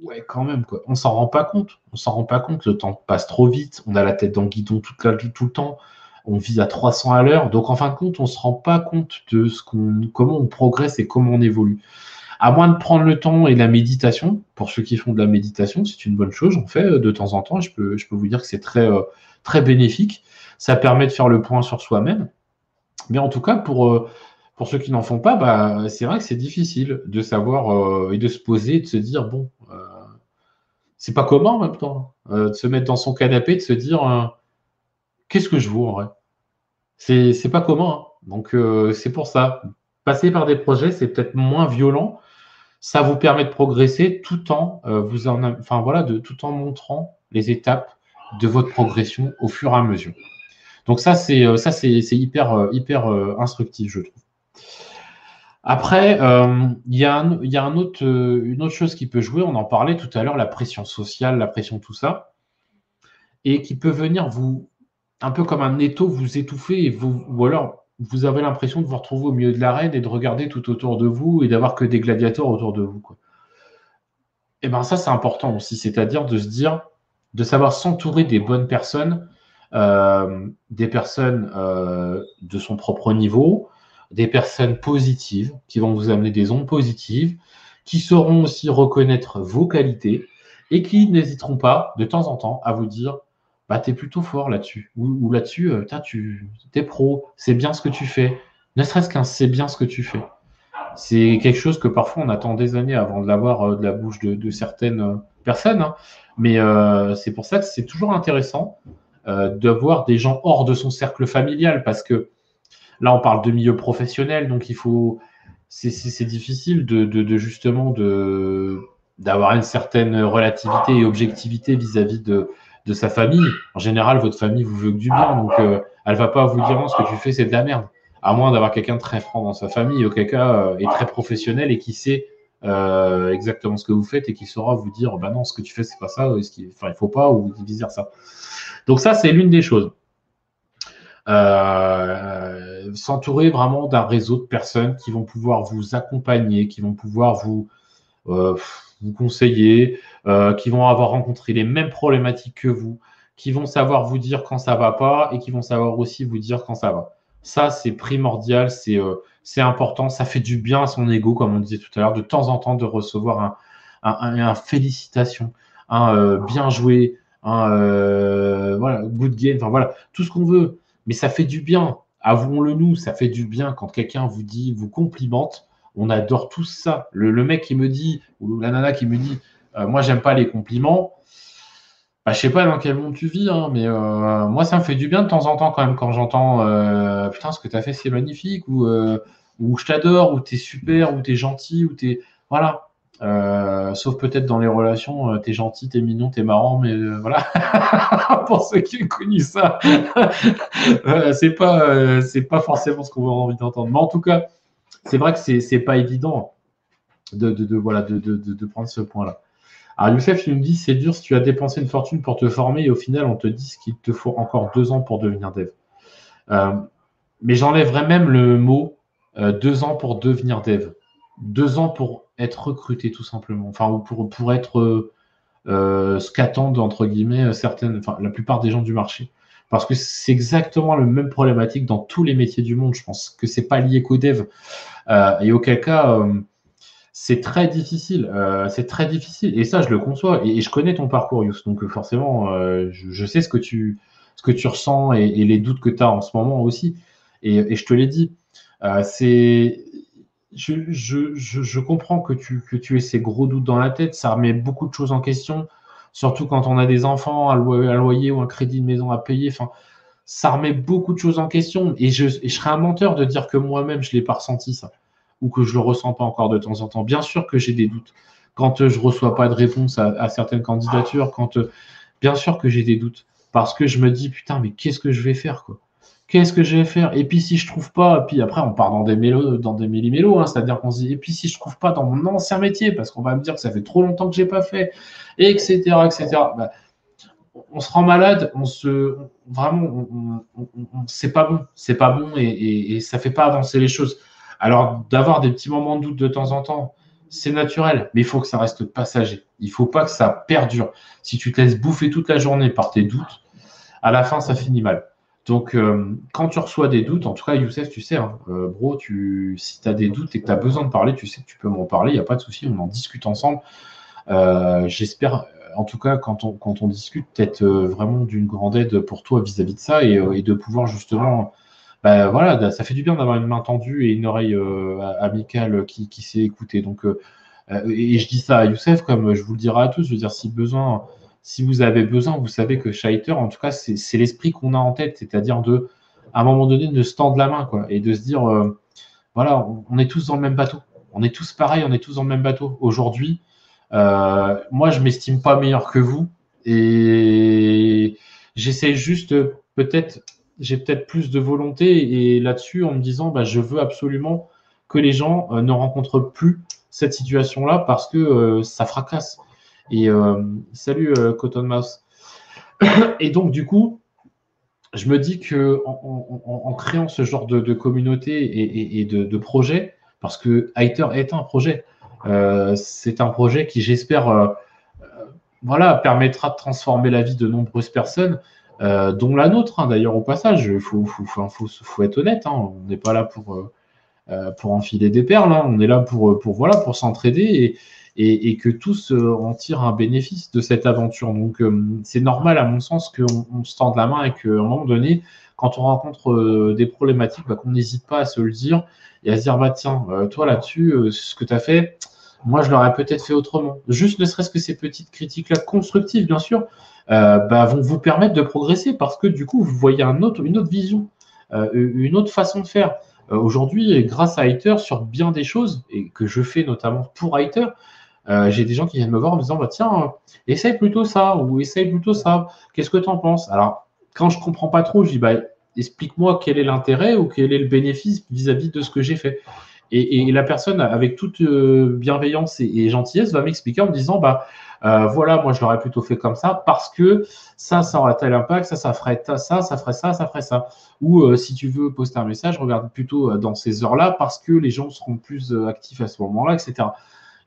ouais, quand même, quoi. On s'en rend pas compte. On s'en rend pas compte. Le temps passe trop vite. On a la tête dans le guidon tout le temps. On vit à 300 à l'heure. Donc, en fin de compte, on se rend pas compte de comment on progresse et comment on évolue. À moins de prendre le temps et la méditation, pour ceux qui font de la méditation, c'est une bonne chose. J'en fais de temps en temps. Je peux vous dire que c'est très bénéfique. Ça permet de faire le point sur soi-même. Mais en tout cas, pour ceux qui n'en font pas, bah, c'est vrai que c'est difficile de savoir et de se poser et de se dire, bon, c'est pas commun en même temps, de se mettre dans son canapé et de se dire, qu'est-ce que je vaux en vrai? C'est pas commun, hein. Donc, c'est pour ça. Passer par des projets, c'est peut-être moins violent. Ça vous permet de progresser tout en enfin voilà, tout en montrant les étapes de votre progression au fur et à mesure. Donc c'est hyper instructif, je trouve. Après, il y a une autre chose qui peut jouer. On en parlait tout à l'heure, la pression sociale, la pression tout ça, et qui peut venir un peu comme un étau, vous étouffer, ou alors vous avez l'impression de vous retrouver au milieu de l'arène et de regarder tout autour de vous et d'avoir que des gladiateurs autour de vous, quoi. Et ben ça, c'est important aussi, c'est-à-dire de se dire, de savoir s'entourer des personnes de son propre niveau, des personnes positives qui vont vous amener des ondes positives, qui sauront aussi reconnaître vos qualités et qui n'hésiteront pas de temps en temps à vous dire, bah t'es plutôt fort là-dessus ou là-dessus, tu t'es pro, c'est bien ce que tu fais. Ne serait-ce qu'un c'est bien ce que tu fais. C'est quelque chose que parfois on attend des années avant de l'avoir de la bouche de certaines personnes, hein. Mais c'est pour ça que c'est toujours intéressant de voir des gens hors de son cercle familial, parce que là on parle de milieu professionnel, donc c'est difficile justement d'avoir une certaine relativité et objectivité vis-à-vis de sa famille. En général, votre famille vous veut que du bien, donc elle va pas vous dire non, ce que tu fais c'est de la merde, à moins d'avoir quelqu'un de très franc dans sa famille, auquel cas est très professionnel et qui sait exactement ce que vous faites et qui saura vous dire bah non, ce que tu fais c'est pas ça, enfin il faut pas, ou vice versa. Donc ça c'est l'une des choses. S'entourer vraiment d'un réseau de personnes qui vont pouvoir vous accompagner, qui vont pouvoir euh, vous conseiller, qui vont avoir rencontré les mêmes problématiques que vous, qui vont savoir vous dire quand ça va pas et qui vont savoir aussi vous dire quand ça va. Ça, c'est primordial, c'est important, ça fait du bien à son ego, comme on disait tout à l'heure, de temps en temps de recevoir un félicitation, un bien joué, un voilà, good game, enfin voilà, tout ce qu'on veut. Mais ça fait du bien, avouons-le nous, ça fait du bien quand quelqu'un vous dit, vous complimente. On adore tous ça. Le mec qui me dit, ou la nana qui me dit, moi j'aime pas les compliments, bah, je sais pas dans quel monde tu vis, hein, mais moi ça me fait du bien de temps en temps quand même quand j'entends putain ce que tu as fait c'est magnifique, ou je t'adore, ou t'es super, ou t'es gentil, ou t'es. Voilà. Sauf peut-être dans les relations, t'es gentil, t'es mignon, t'es marrant, mais voilà. Pour ceux qui ont connu ça, c'est pas forcément ce qu'on a envie d'entendre. Mais en tout cas, c'est vrai que c'est pas évident voilà, de prendre ce point-là. Alors Youssef, il me dit, c'est dur si tu as dépensé une fortune pour te former et au final, on te dit qu'il te faut encore 2 ans pour devenir dev. Euh, mais j'enlèverais même le mot 2 ans pour devenir dev. 2 ans pour être recruté, tout simplement. Enfin, ou pour être ce qu'attendent, entre guillemets, la plupart des gens du marché. Parce que c'est exactement la même problématique dans tous les métiers du monde. Je pense que c'est pas lié qu'au dev. Et auquel cas, c'est très difficile. C'est très difficile. Et ça, je le conçois. Et je connais ton parcours, Youss. Donc forcément, je sais ce que tu ressens et les doutes que tu as en ce moment aussi. Et je te l'ai dit. Je comprends que tu aies ces gros doutes dans la tête. Ça remet beaucoup de choses en question. Surtout quand on a des enfants, un loyer ou un crédit de maison à payer. Enfin, ça remet beaucoup de choses en question. Et je serais un menteur de dire que moi-même, je ne l'ai pas ressenti, ça, ou que je le ressens pas encore de temps en temps. Bien sûr que j'ai des doutes. Quand je reçois pas de réponse à certaines candidatures, quand Bien sûr que j'ai des doutes. Parce que je me dis, putain, mais qu'est-ce que je vais faire, quoi? Qu'est-ce que je vais faire? Et puis si je trouve pas, puis après on part dans des méli-mélos, hein, c'est-à-dire qu'on se dit, et puis si je trouve pas dans mon ancien métier, parce qu'on va me dire que ça fait trop longtemps que j'ai pas fait, etc., etc. Bah, on se rend malade, vraiment, c'est pas bon, c'est pas bon et ça fait pas avancer les choses. Alors d'avoir des petits moments de doute de temps en temps, c'est naturel, mais il faut que ça reste passager. Il faut pas que ça perdure. Si tu te laisses bouffer toute la journée par tes doutes, à la fin, ça finit mal. Donc, quand tu reçois des doutes, en tout cas, Youssef, tu sais, hein, bro, si tu as des doutes et que tu as besoin de parler, tu sais que tu peux m'en parler, il n'y a pas de souci, on en discute ensemble. J'espère, en tout cas, quand on discute, être vraiment d'une grande aide pour toi vis-à-vis de ça et de pouvoir justement, bah, voilà, ça fait du bien d'avoir une main tendue et une oreille amicale qui sait écouter. Donc, et je dis ça à Youssef, comme je vous le dirai à tous, je veux dire, si vous avez besoin, vous savez que Scheiter, en tout cas, c'est l'esprit qu'on a en tête, c'est-à-dire à un moment donné, de se tendre la main, quoi, et de se dire, voilà, on est tous dans le même bateau. On est tous pareils, on est tous dans le même bateau. Aujourd'hui, moi, je m'estime pas meilleur que vous et j'essaie juste peut-être, j'ai peut-être plus de volonté et là-dessus en me disant, bah, je veux absolument que les gens ne rencontrent plus cette situation-là parce que ça fracasse. Et salut Cotton Mouse. Et donc du coup, je me dis que en créant ce genre de communauté et de projet, parce que Haiter est un projet, c'est un projet qui, j'espère, voilà, permettra de transformer la vie de nombreuses personnes, dont la nôtre, hein, d'ailleurs, au passage. Il faut être honnête, hein, on n'est pas là pour enfiler des perles, hein, on est là voilà, pour s'entraider et que tous en tirent un bénéfice de cette aventure. Donc, c'est normal, à mon sens, qu'on se tende la main et qu'à un moment donné, quand on rencontre des problématiques, bah, qu'on n'hésite pas à se le dire et à se dire, bah, tiens, toi là-dessus, ce que tu as fait, moi, je l'aurais peut-être fait autrement. Juste ne serait-ce que ces petites critiques-là, constructives, bien sûr, bah, vont vous permettre de progresser parce que du coup, vous voyez une autre vision, une autre façon de faire. Aujourd'hui, grâce à Hater, sur bien des choses, et que je fais notamment pour Hater, j'ai des gens qui viennent me voir en me disant, bah, tiens, essaye plutôt ça, ou essaye plutôt ça, qu'est-ce que tu en penses? Alors, quand je ne comprends pas trop, je dis, bah, explique-moi quel est l'intérêt ou quel est le bénéfice vis-à-vis de ce que j'ai fait. Et la personne, avec toute bienveillance et gentillesse, va m'expliquer en me disant, bah, voilà, moi je l'aurais plutôt fait comme ça parce que ça aurait tel impact, ça ferait ça, ça ferait ça, ça ferait ça. Ou si tu veux poster un message, regarde plutôt dans ces heures-là parce que les gens seront plus actifs à ce moment-là, etc.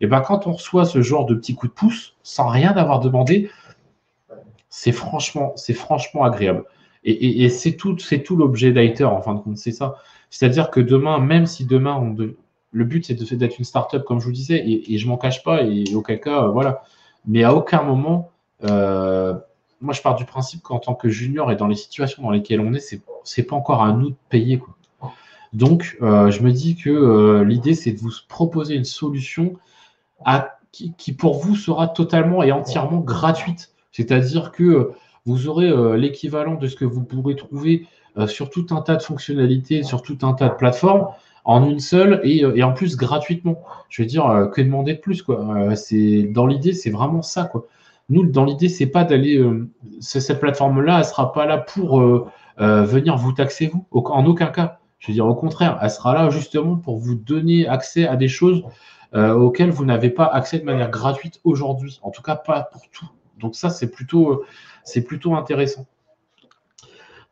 Et ben quand on reçoit ce genre de petits coups de pouce sans rien avoir demandé, c'est franchement agréable. Et c'est tout l'objet d'Hater en fin de compte, c'est ça. C'est-à-dire que demain, même si demain, le but c'est d'être une startup comme je vous disais, et je m'en cache pas, et auquel cas, voilà. Mais à aucun moment, moi je pars du principe qu'en tant que junior et dans les situations dans lesquelles on est, c'est pas encore à nous de payer, quoi. Donc, je me dis que l'idée c'est de vous proposer une solution qui pour vous sera totalement et entièrement gratuite. C'est-à-dire que vous aurez l'équivalent de ce que vous pourrez trouver sur tout un tas de fonctionnalités, sur tout un tas de plateformes, en une seule et en plus gratuitement. Je veux dire, que demander de plus, quoi. Dans l'idée, c'est vraiment ça, quoi. Nous, dans l'idée, c'est pas d'aller. Cette plateforme-là, elle sera pas là pour venir vous taxer, vous, en aucun cas. Je veux dire, au contraire, elle sera là justement pour vous donner accès à des choses auxquelles vous n'avez pas accès de manière gratuite aujourd'hui. En tout cas, pas pour tout. Donc ça, c'est plutôt intéressant.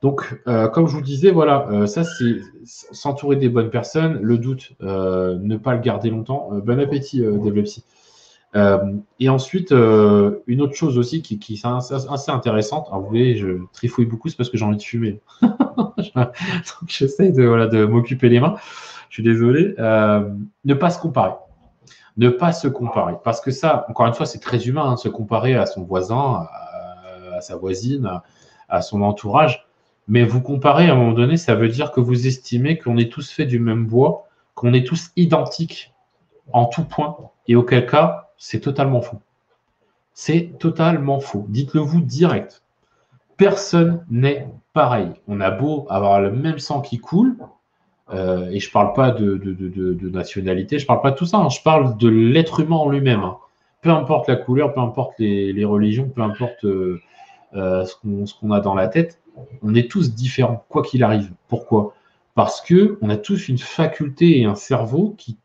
Donc, comme je vous le disais, voilà, ça c'est s'entourer des bonnes personnes, le doute, ne pas le garder longtemps. Bon appétit, Developsy. Et ensuite, une autre chose aussi qui est assez intéressante. Alors, vous voyez, je trifouille beaucoup, c'est parce que j'ai envie de fumer. Donc, j'essaie de m'occuper les mains. Je suis désolé. Ne pas se comparer. Ne pas se comparer. Parce que ça, encore une fois, c'est très humain, hein, de se comparer à son voisin, à sa voisine, à son entourage. Mais vous comparer, à un moment donné, ça veut dire que vous estimez qu'on est tous faits du même bois, qu'on est tous identiques en tout point, et auquel cas, c'est totalement faux. C'est totalement faux. Dites-le vous direct. Personne n'est pareil. On a beau avoir le même sang qui coule, et je ne parle pas de nationalité, je ne parle pas de tout ça, hein, je parle de l'être humain en lui-même. Hein. Peu importe la couleur, peu importe les religions, peu importe ce qu'on a dans la tête, on est tous différents, quoi qu'il arrive. Pourquoi? Parce qu'on a tous une faculté et un cerveau qui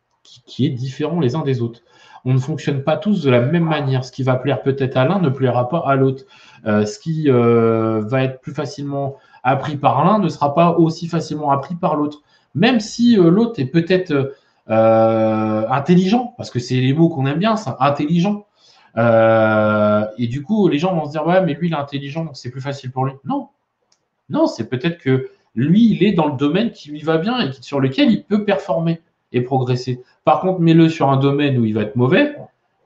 est différent les uns des autres. On ne fonctionne pas tous de la même manière. Ce qui va plaire peut-être à l'un ne plaira pas à l'autre. Ce qui va être plus facilement appris par l'un ne sera pas aussi facilement appris par l'autre. Même si l'autre est peut-être intelligent, parce que c'est les mots qu'on aime bien, ça, intelligent. Et du coup, les gens vont se dire, ouais, mais lui, il est intelligent, donc c'est plus facile pour lui. Non, non, c'est peut-être que lui, il est dans le domaine qui lui va bien et sur lequel il peut performer et progresser. Par contre, mets-le sur un domaine où il va être mauvais,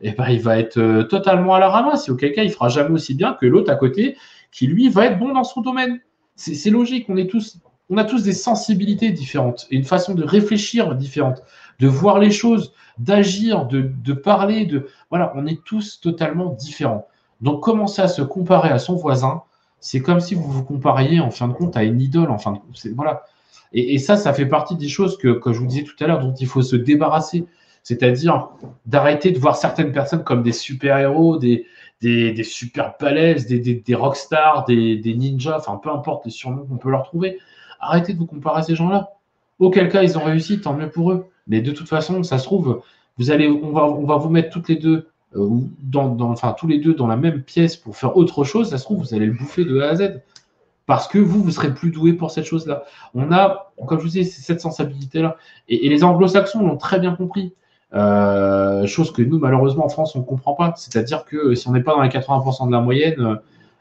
et ben, il va être totalement à la ramasse. Et auquel cas, il fera jamais aussi bien que l'autre à côté, qui lui va être bon dans son domaine. C'est logique. On a tous des sensibilités différentes et une façon de réfléchir différente, de voir les choses, d'agir, de parler. Voilà, on est tous totalement différents. Donc, commencer à se comparer à son voisin, c'est comme si vous vous compariez en fin de compte à une idole. En fin de compte, voilà. Et ça fait partie des choses que je vous disais tout à l'heure, dont il faut se débarrasser. C'est-à-dire d'arrêter de voir certaines personnes comme des super-héros, des super balèzes, des rockstars, des ninjas, enfin peu importe les surnoms qu'on peut leur trouver. Arrêtez de vous comparer à ces gens-là. Auquel cas ils ont réussi, tant mieux pour eux. Mais de toute façon, ça se trouve, on va vous mettre toutes les deux, enfin tous les deux dans la même pièce pour faire autre chose. Ça se trouve, vous allez le bouffer de A à Z. Parce que vous serez plus doué pour cette chose-là. On a, comme je vous disais, cette sensibilité-là. Et les anglo-saxons l'ont très bien compris. Chose que nous, malheureusement, en France, on ne comprend pas. C'est-à-dire que si on n'est pas dans les 80% de la moyenne,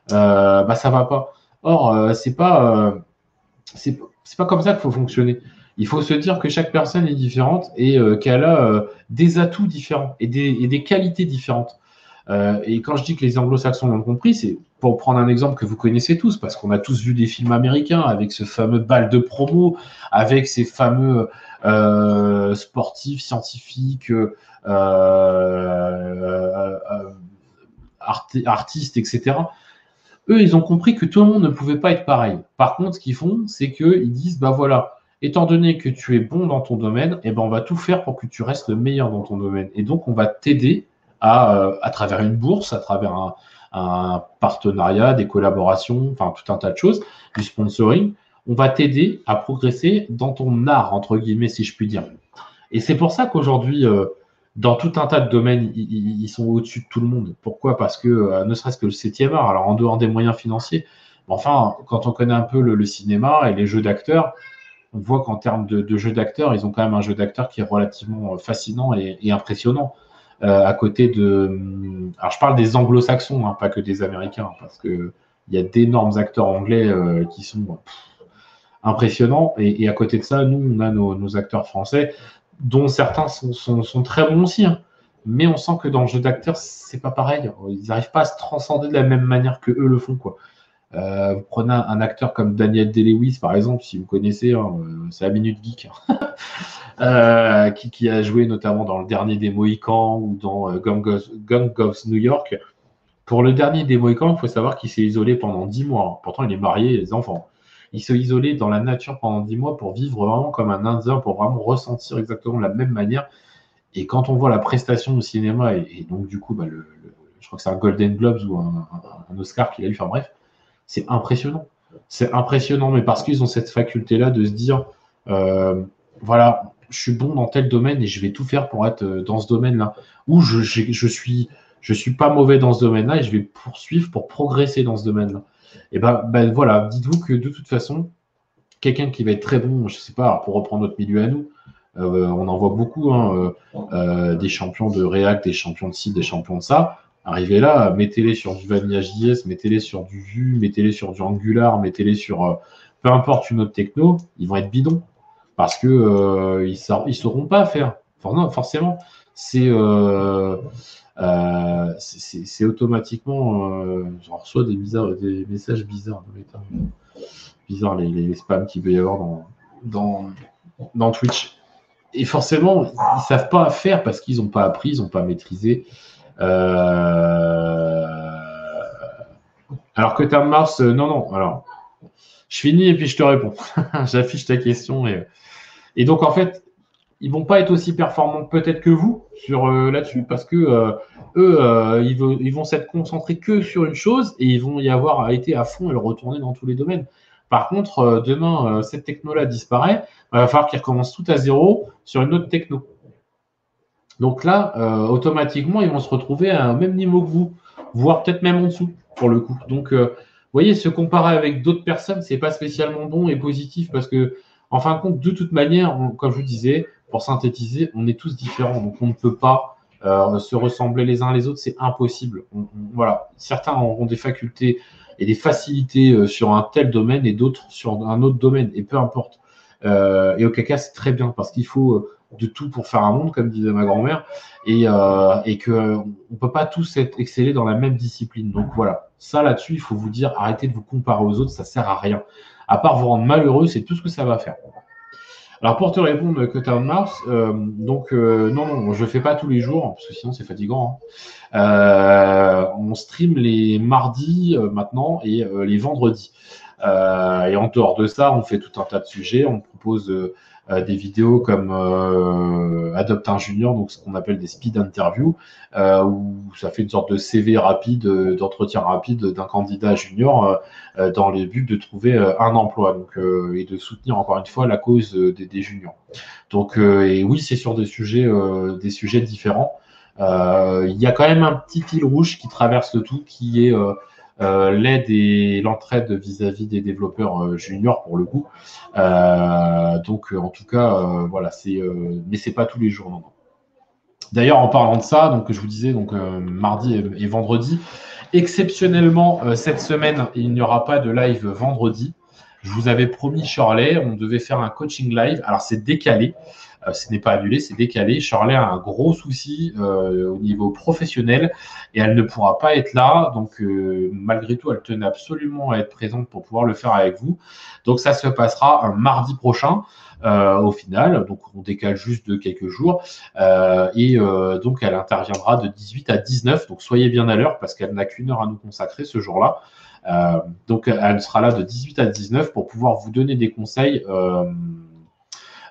bah, ça ne va pas. Or, c'est pas comme ça qu'il faut fonctionner. Il faut se dire que chaque personne est différente et qu'elle a des atouts différents et des qualités différentes. Et quand je dis que les anglo-saxons l'ont compris, c'est pour prendre un exemple que vous connaissez tous, parce qu'on a tous vu des films américains avec ce fameux bal de promo, avec ces fameux sportifs, scientifiques, artistes, etc. Eux, ils ont compris que tout le monde ne pouvait pas être pareil. Par contre, ce qu'ils font, c'est qu'ils disent, bah voilà, étant donné que tu es bon dans ton domaine, eh ben, on va tout faire pour que tu restes le meilleur dans ton domaine. Et donc, on va t'aider à travers une bourse, à travers un partenariat, des collaborations, enfin tout un tas de choses, du sponsoring. On va t'aider à progresser dans ton art, entre guillemets, si je puis dire. Et c'est pour ça qu'aujourd'hui, dans tout un tas de domaines, ils sont au-dessus de tout le monde. Pourquoi? Parce que ne serait-ce que le 7e art, alors en dehors des moyens financiers, enfin, quand on connaît un peu le cinéma et les jeux d'acteurs, on voit qu'en termes de jeux d'acteurs, ils ont quand même un jeu d'acteurs qui est relativement fascinant et impressionnant. À côté de. Alors, je parle des anglo-saxons, hein, pas que des américains, parce qu'il y a d'énormes acteurs anglais qui sont impressionnants. Et à côté de ça, nous, on a nos acteurs français, dont certains sont très bons aussi. Hein. Mais on sent que dans le jeu d'acteurs, c'est pas pareil. Ils n'arrivent pas à se transcender de la même manière que eux le font, quoi. Vous prenez un acteur comme Daniel Day-Lewis, par exemple, si vous connaissez, hein, c'est la Minute Geek, hein. Qui a joué notamment dans le dernier des Mohicans ou dans Gang of New York. Pour le dernier des Mohicans, il faut savoir qu'il s'est isolé pendant 10 mois. Pourtant, il est marié et des enfants. Il s'est isolé dans la nature pendant 10 mois pour vivre vraiment comme un Indien, pour vraiment ressentir exactement de la même manière. Et quand on voit la prestation au cinéma, et donc du coup, bah, je crois que c'est un Golden Globes ou un Oscar qu'il a eu, enfin bref, c'est impressionnant. C'est impressionnant, mais parce qu'ils ont cette faculté-là de se dire, voilà, je suis bon dans tel domaine et je vais tout faire pour être dans ce domaine-là. Ou je suis pas mauvais dans ce domaine-là et je vais poursuivre pour progresser dans ce domaine-là. Et ben voilà, dites-vous que de toute façon, quelqu'un qui va être très bon, je sais pas, pour reprendre notre milieu à nous, on en voit beaucoup, hein, des champions de React, des champions de ci, des champions de ça. Arrivez là, mettez-les sur du Vanilla.js, mettez-les sur du Vue, mettez-les sur du Angular, mettez-les sur peu importe une autre techno, ils vont être bidons parce que ils sauront pas faire. Non, forcément, c'est automatiquement. J'en reçois des messages bizarres. Bizarre les spams qu'il peut y avoir dans Twitch. Et forcément, ils savent pas faire parce qu'ils n'ont pas appris, ils n'ont pas maîtrisé. Alors que Terme Mars, non. Alors, je finis et puis je te réponds. J'affiche ta question. Et donc, en fait, ils vont pas être aussi performants peut-être que vous sur là-dessus parce que eux, ils vont s'être concentrés que sur une chose et ils vont y avoir été à fond et le retourner dans tous les domaines. Par contre, demain, cette techno-là disparaît, il va falloir qu'ils recommencent tout à zéro sur une autre techno. Donc là, automatiquement, ils vont se retrouver à un même niveau que vous, voire peut-être même en dessous, pour le coup. Donc, vous voyez, se comparer avec d'autres personnes, c'est pas spécialement bon et positif parce que, en fin de compte, de toute manière, comme je vous disais, pour synthétiser, on est tous différents. Donc, on ne peut pas se ressembler les uns les autres, c'est impossible. Voilà. Certains auront des facultés et des facilités sur un tel domaine et d'autres sur un autre domaine, et peu importe. Et auquel cas, c'est très bien parce qu'il faut de tout pour faire un monde, comme disait ma grand-mère, et qu'on ne peut pas tous être excellés dans la même discipline. Donc voilà, ça là-dessus, il faut vous dire, arrêtez de vous comparer aux autres, ça ne sert à rien. À part vous rendre malheureux, c'est tout ce que ça va faire. Alors pour te répondre, Cotton Mars, non, je ne le fais pas tous les jours, parce que sinon c'est fatigant. On stream les mardis maintenant et les vendredis. Et en dehors de ça, on fait tout un tas de sujets. On propose des vidéos comme Adopte un junior, donc ce qu'on appelle des speed interviews, où ça fait une sorte de CV rapide, d'entretien rapide d'un candidat junior dans le but de trouver un emploi, donc, et de soutenir encore une fois la cause des juniors. Donc, et oui, c'est sur des sujets différents. Il y a quand même un petit fil rouge qui traverse le tout, qui est l'aide et l'entraide vis-à-vis des développeurs juniors pour le coup. Donc, en tout cas, voilà, mais c'est pas tous les jours. Non. D'ailleurs, en parlant de ça, donc je vous disais, donc mardi et vendredi, exceptionnellement cette semaine, il n'y aura pas de live vendredi. Je vous avais promis Shirley, on devait faire un coaching live. Alors c'est décalé. Ce n'est pas annulé, c'est décalé. Shirley a un gros souci au niveau professionnel et elle ne pourra pas être là. Donc, malgré tout, elle tenait absolument à être présente pour pouvoir le faire avec vous. Donc, ça se passera un mardi prochain au final. Donc, on décale juste de quelques jours. Donc, elle interviendra de 18 à 19. Donc, soyez bien à l'heure parce qu'elle n'a qu'une heure à nous consacrer ce jour-là. Donc, elle sera là de 18 à 19 pour pouvoir vous donner des conseils.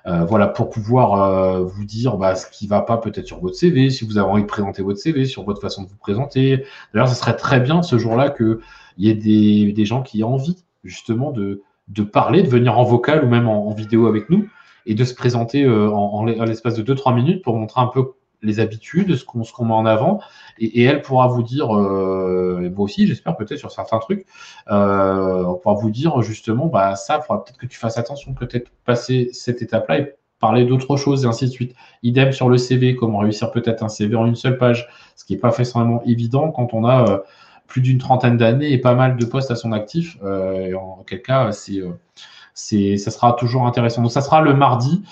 Voilà, pour pouvoir vous dire ce qui ne va pas peut-être sur votre CV, si vous avez envie de présenter votre CV, sur votre façon de vous présenter. D'ailleurs, ce serait très bien ce jour-là qu'il y ait des gens qui aient envie justement de parler, de venir en vocal ou même en vidéo avec nous et de se présenter en l'espace de 2-3 minutes pour montrer un peu les habitudes, ce qu'on met en avant. Et elle pourra vous dire, moi aussi, j'espère peut-être sur certains trucs, on pourra vous dire justement, ça, il faudra peut-être que tu fasses attention, peut-être passer cette étape-là et parler d'autres choses et ainsi de suite. Idem sur le CV, comment réussir peut-être un CV en une seule page, ce qui n'est pas forcément évident quand on a plus d'une trentaine d'années et pas mal de postes à son actif. Et en quel cas, ça sera toujours intéressant. Donc, ça sera le mardi,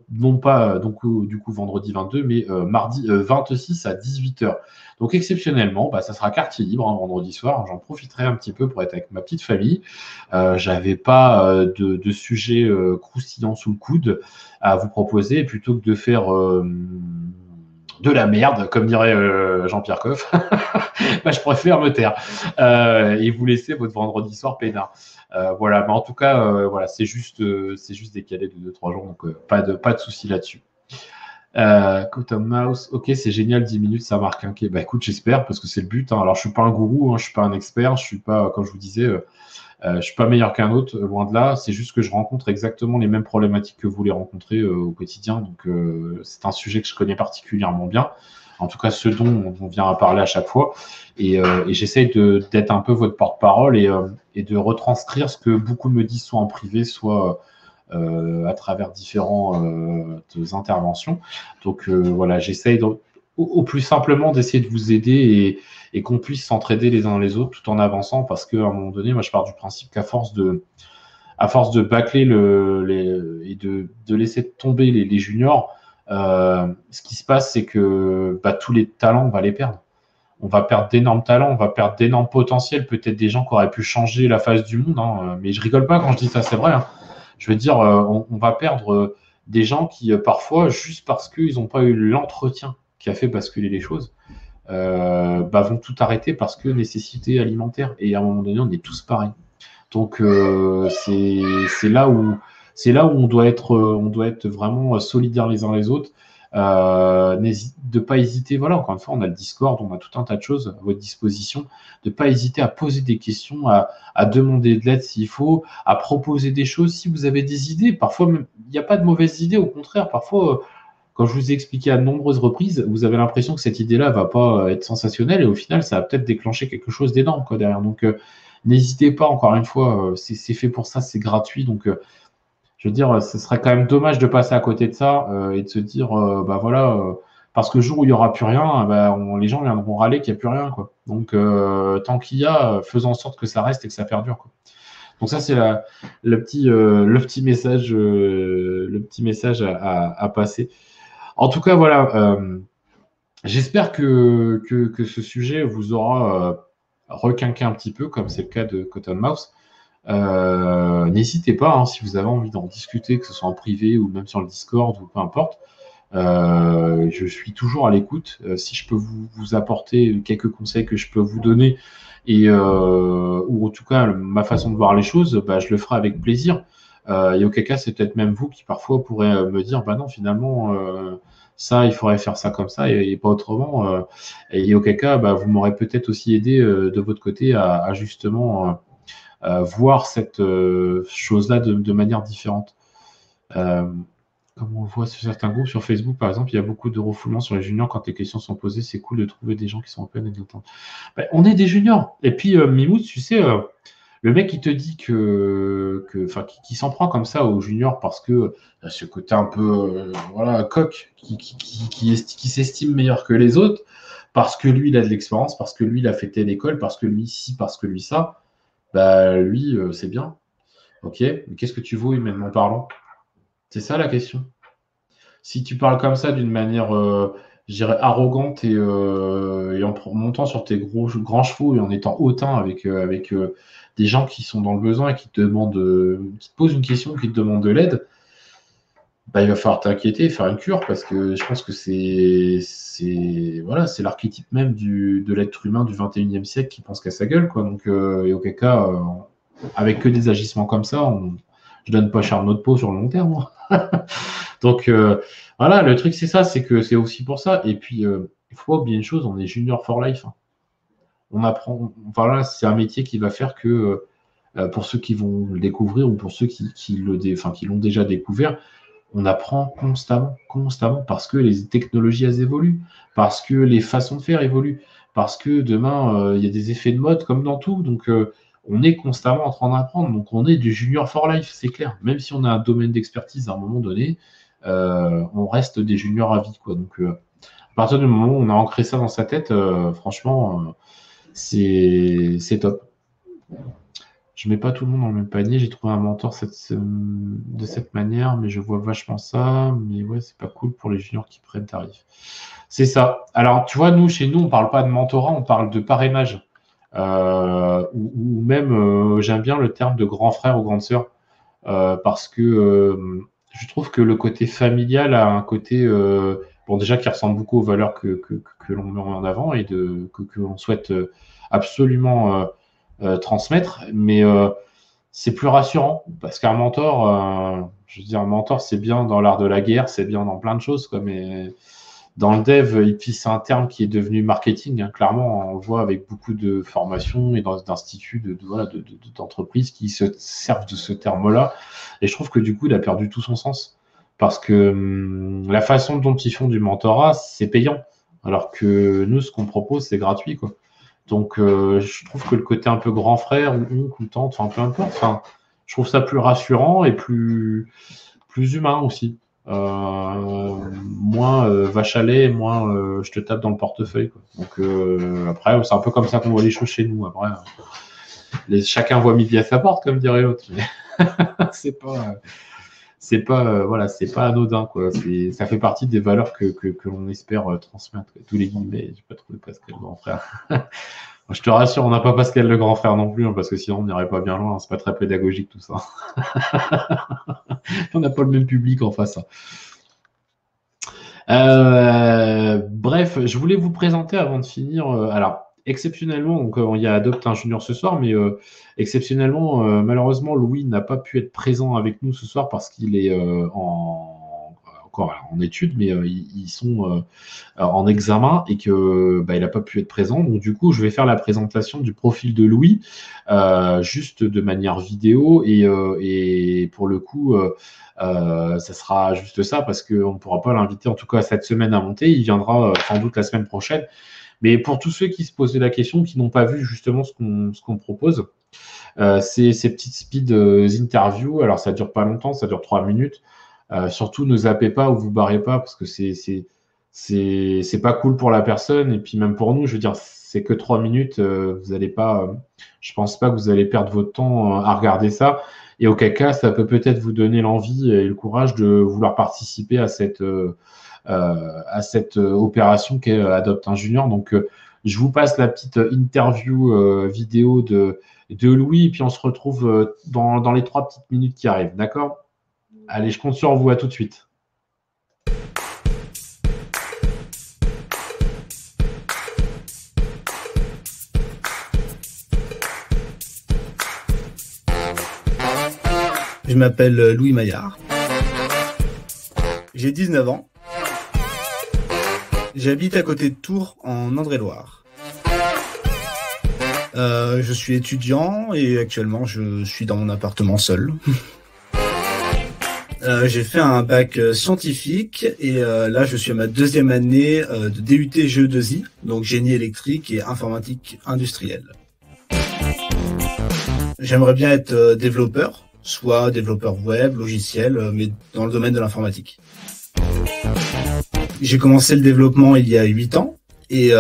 non pas du coup vendredi 22, mais mardi 26 à 18h. Donc, exceptionnellement, ça sera quartier libre vendredi soir. J'en profiterai un petit peu pour être avec ma petite famille. J'avais pas de sujet croustillant sous le coude à vous proposer, plutôt que de faire de la merde, comme dirait Jean-Pierre Coff. Je préfère me taire et vous laisser votre vendredi soir peinard. Voilà, mais en tout cas, voilà, c'est juste décalé de 2-3 jours, donc pas de souci là-dessus. Cotton Mouse, ok, c'est génial, 10 minutes, ça marque un quai. Écoute, j'espère, parce que c'est le but. Alors, je suis pas un gourou, je suis pas un expert, je suis pas, comme je vous disais, je suis pas meilleur qu'un autre, loin de là. C'est juste que je rencontre exactement les mêmes problématiques que vous les rencontrez au quotidien. Donc, c'est un sujet que je connais particulièrement bien. En tout cas, ce dont on vient à parler à chaque fois. Et j'essaye d'être un peu votre porte-parole et de retranscrire ce que beaucoup me disent, soit en privé, soit à travers différentes interventions. Donc, voilà, j'essaye au plus simplement d'essayer de vous aider et qu'on puisse s'entraider les uns les autres tout en avançant, parce qu'à un moment donné, moi je pars du principe qu'à force de bâcler et de laisser tomber les juniors, ce qui se passe, c'est que tous les talents, on va les perdre. On va perdre d'énormes talents, on va perdre d'énormes potentiels, peut-être des gens qui auraient pu changer la face du monde, mais je rigole pas quand je dis ça, c'est vrai. Je veux dire, on va perdre des gens qui, parfois, juste parce qu'ils n'ont pas eu l'entretien qui a fait basculer les choses, vont tout arrêter parce que nécessité alimentaire. Et à un moment donné, on est tous pareils. Donc, c'est là où on doit être vraiment solidaires les uns les autres. de pas hésiter, voilà, encore une fois, on a le Discord, on a tout un tas de choses à votre disposition, de pas hésiter à poser des questions, à demander de l'aide s'il faut, à proposer des choses si vous avez des idées. Parfois, il n'y a pas de mauvaises idées, au contraire, parfois, quand je vous ai expliqué à de nombreuses reprises, vous avez l'impression que cette idée-là va pas être sensationnelle et au final, ça va peut-être déclencher quelque chose d'énorme quoi, derrière. Donc, n'hésitez pas, encore une fois, c'est fait pour ça, c'est gratuit. Donc, je veux dire, ce serait quand même dommage de passer à côté de ça et de se dire, bah voilà, parce que le jour où il n'y aura plus rien, bah, les gens viendront râler qu'il n'y a plus rien. Quoi. Donc, tant qu'il y a, faisons en sorte que ça reste et que ça perdure. Quoi. Donc ça, c'est le petit message à passer. En tout cas, voilà, j'espère que ce sujet vous aura requinqué un petit peu, comme c'est le cas de Cottonmouth. N'hésitez pas, hein, si vous avez envie d'en discuter, que ce soit en privé ou même sur le Discord ou peu importe. Je suis toujours à l'écoute. Si je peux vous apporter quelques conseils que je peux vous donner, ou en tout cas ma façon de voir les choses, bah, je le ferai avec plaisir. Et auquel cas, c'est peut-être même vous qui parfois pourrez me dire, bah non, finalement, ça, il faudrait faire ça comme ça et pas autrement. Et auquel cas, bah, vous m'aurez peut-être aussi aidé de votre côté à justement voir cette chose-là de manière différente. Comme on le voit sur certains groupes, sur Facebook par exemple, il y a beaucoup de refoulement sur les juniors quand les questions sont posées. C'est cool de trouver des gens qui sont open et d'entendre. Ben, on est des juniors. Et puis, Mimout, tu sais, le mec qui te dit qui s'en prend comme ça aux juniors parce que ce côté un peu voilà, coq qui s'estime meilleur que les autres, parce que lui, il a de l'expérience, parce que lui, il a fait telle école, parce que lui, ci, parce que lui, ça, bah lui, c'est bien. Ok, mais qu'est-ce que tu vaux humainement parlant? C'est ça la question. Si tu parles comme ça d'une manière, je dirais, arrogante et en montant sur tes grands chevaux et en étant hautain avec des gens qui sont dans le besoin et qui te demandent, qui te posent une question, qui te demandent de l'aide, bah, il va falloir t'inquiéter et faire une cure parce que je pense que voilà, c'est l'archétype même de l'être humain du 21e siècle qui pense qu'à sa gueule, quoi. Donc, et auquel cas, avec que des agissements comme ça, je donne pas cher de notre peau sur le long terme. Moi. Donc voilà, le truc c'est ça, c'est que c'est aussi pour ça. Et puis il faut pas oublier une chose, on est junior for life. Hein. On apprend, voilà, c'est un métier qui va faire que pour ceux qui vont le découvrir ou pour ceux qui l'ont déjà découvert, on apprend constamment, parce que les technologies elles évoluent, parce que les façons de faire évoluent, parce que demain il y a des effets de mode comme dans tout. Donc on est constamment en train d'apprendre. Donc on est du junior for life, c'est clair. Même si on a un domaine d'expertise à un moment donné, on reste des juniors à vie, quoi. Donc à partir du moment où on a ancré ça dans sa tête, franchement, c'est top. Je mets pas tout le monde dans le même panier. J'ai trouvé un mentor de cette manière, mais je vois vachement ça. Mais ouais, c'est pas cool pour les juniors qui prennent tarif. C'est ça. Alors, tu vois, chez nous, on parle pas de mentorat, on parle de parrainage. Ou même, j'aime bien le terme de grand frère ou grande sœur, parce que je trouve que le côté familial a un côté, bon, déjà qui ressemble beaucoup aux valeurs que l'on met en avant et que l'on souhaite absolument transmettre, mais c'est plus rassurant parce qu'un mentor, je veux dire, un mentor, c'est bien dans l'art de la guerre, c'est bien dans plein de choses, quoi, mais dans le dev, et puis c'est un terme qui est devenu marketing, hein, clairement, on le voit avec beaucoup de formations et d'instituts, d'entreprises qui se servent de ce terme-là, et je trouve que du coup, il a perdu tout son sens, parce que la façon dont ils font du mentorat, c'est payant, alors que nous, ce qu'on propose, c'est gratuit, quoi. Donc, je trouve que le côté un peu grand frère ou oncle ou tante, enfin peu importe, enfin, je trouve ça plus rassurant et plus humain aussi. Moins vache à lait, moins je te tape dans le portefeuille. Quoi. Donc après, c'est un peu comme ça qu'on voit les choses chez nous. Après, chacun voit midi à sa porte, comme dirait l'autre. c'est pas voilà, c'est pas anodin quoi. Ça fait partie des valeurs que l'on espère transmettre. Tous les guillemets, j'ai pas trouvé Pascal le grand frère. Je te rassure, on n'a pas Pascal le grand frère non plus, hein, parce que sinon on n'irait pas bien loin. Hein, c'est pas très pédagogique tout ça. On n'a pas le même public en face. Bref, je voulais vous présenter avant de finir. Alors, exceptionnellement, donc il y a Adopte un junior ce soir, mais exceptionnellement, malheureusement, Louis n'a pas pu être présent avec nous ce soir parce qu'il est encore en études, mais ils sont en examen et que il n'a pas pu être présent. Donc du coup, je vais faire la présentation du profil de Louis juste de manière vidéo et pour le coup, ça sera juste ça parce qu'on ne pourra pas l'inviter en tout cas cette semaine à monter. Il viendra sans doute la semaine prochaine. Mais pour tous ceux qui se posaient la question, qui n'ont pas vu justement ce qu'on propose, ces petites speed interviews, alors ça dure pas longtemps, ça dure 3 minutes. Surtout ne zappez pas ou vous barrez pas parce que c'est pas cool pour la personne et puis même pour nous, je veux dire, c'est que 3 minutes, vous allez pas, je pense pas que vous allez perdre votre temps à regarder ça. Et auquel cas, ça peut peut-être vous donner l'envie et le courage de vouloir participer à cette opération qu'est Adopte un Junior. Donc, je vous passe la petite interview vidéo de Louis, et puis on se retrouve dans les 3 petites minutes qui arrivent. D'accord? Allez, je compte sur vous. À tout de suite. Je m'appelle Louis Maillard. J'ai 19 ans. J'habite à côté de Tours, en Indre-et-Loire. Je suis étudiant et actuellement je suis dans mon appartement seul. J'ai fait un bac scientifique et là je suis à ma 2e année de DUT GE2I, donc génie électrique et informatique industrielle. J'aimerais bien être développeur, soit développeur web, logiciel, mais dans le domaine de l'informatique. J'ai commencé le développement il y a 8 ans et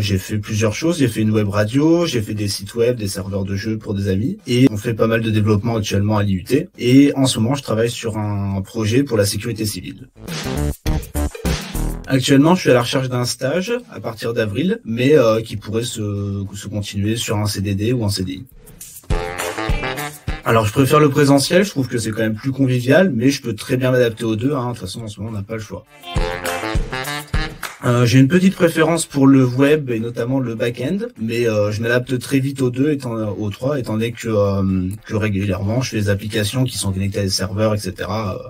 j'ai fait plusieurs choses. J'ai fait une web radio, j'ai fait des sites web, des serveurs de jeux pour des amis et on fait pas mal de développement actuellement à l'IUT. Et en ce moment, je travaille sur un projet pour la sécurité civile. Actuellement, je suis à la recherche d'un stage à partir d'avril, mais qui pourrait se continuer sur un CDD ou un CDI. Alors, je préfère le présentiel, je trouve que c'est quand même plus convivial, mais je peux très bien m'adapter aux deux. De toute façon, en ce moment, on n'a pas le choix. J'ai une petite préférence pour le web et notamment le back-end, mais je m'adapte très vite aux trois, étant donné que régulièrement, je fais des applications qui sont connectées à des serveurs, etc.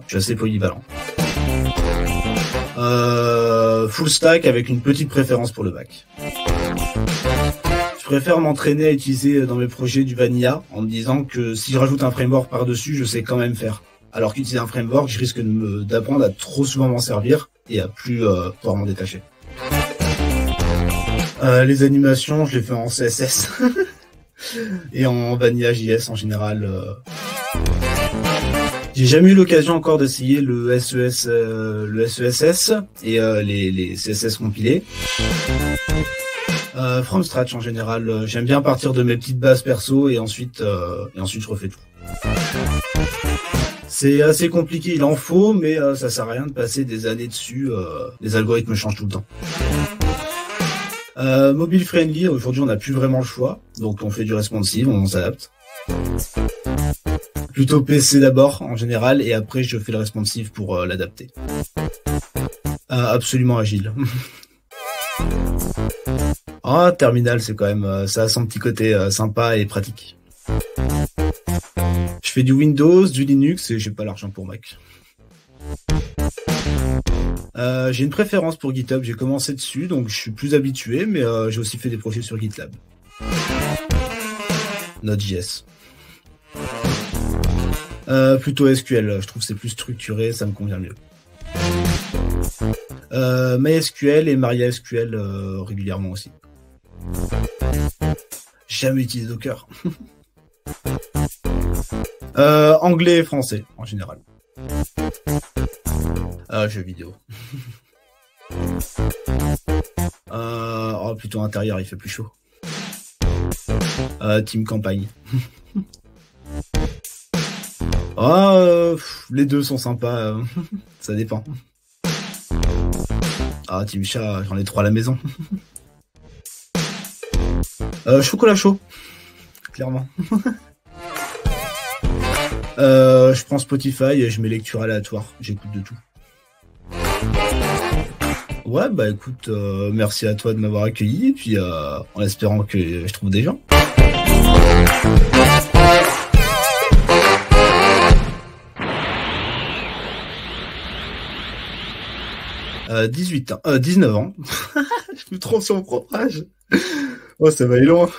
Je suis assez polyvalent. Full stack avec une petite préférence pour le back. Je préfère m'entraîner à utiliser dans mes projets du vanilla en me disant que si je rajoute un framework par-dessus, je sais quand même faire. Alors qu'utiliser un framework, je risque d'apprendre à trop souvent m'en servir et à plus pouvoir m'en détacher. Les animations, je les fais en CSS et en Vanilla JS en général. J'ai jamais eu l'occasion encore d'essayer le SESS et les CSS compilés. From scratch en général, j'aime bien partir de mes petites bases perso et ensuite je refais tout. C'est assez compliqué, il en faut, mais ça sert à rien de passer des années dessus. Les algorithmes changent tout le temps. Mobile friendly, aujourd'hui on n'a plus vraiment le choix, donc on fait du responsive, on s'adapte. Plutôt PC d'abord en général, et après je fais le responsive pour l'adapter. Absolument agile. Terminal, c'est quand même, ça a son petit côté sympa et pratique. Je fais du Windows, du Linux et j'ai pas l'argent pour Mac. J'ai une préférence pour GitHub, j'ai commencé dessus, donc je suis plus habitué, mais j'ai aussi fait des projets sur GitLab. Node.js. Plutôt SQL, je trouve que c'est plus structuré, ça me convient mieux. MySQL et MariaSQL régulièrement aussi. Jamais utilisé Docker. Anglais et français en général. Jeux vidéo. Plutôt intérieur, il fait plus chaud. Team campagne. Les deux sont sympas, ça dépend. Team chat, j'en ai 3 à la maison. Chocolat chaud, clairement. Je prends Spotify et je mets lecture aléatoire, j'écoute de tout. Ouais, bah écoute, merci à toi de m'avoir accueilli, et puis en espérant que je trouve des gens. 18 ans, 19 ans. Je me trompe sur mon propre âge. Oh, ça va aller loin.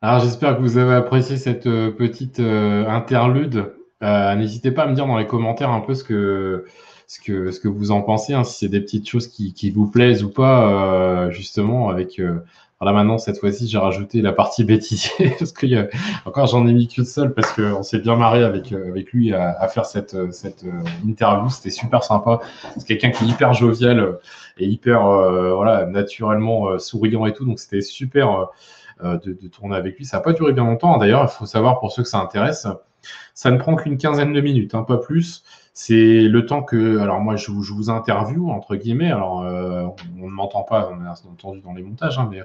Alors, j'espère que vous avez apprécié cette petite interlude. N'hésitez pas à me dire dans les commentaires un peu ce que vous en pensez, hein, si c'est des petites choses qui vous plaisent ou pas, justement, avec... Voilà, maintenant, cette fois-ci, j'ai rajouté la partie bêtisier, parce que encore, j'en ai mis qu'une seule, parce qu'on s'est bien marré avec lui à faire cette interview. C'était super sympa. C'est quelqu'un qui est hyper jovial et hyper, voilà, naturellement souriant et tout, donc c'était super de tourner avec lui. Ça n'a pas duré bien longtemps, hein. D'ailleurs, il faut savoir, pour ceux que ça intéresse, ça ne prend qu'une quinzaine de minutes, hein, pas plus. C'est le temps que, alors moi, je vous interview, entre guillemets. Alors, on ne m'entend pas, on a entendu dans les montages, hein, mais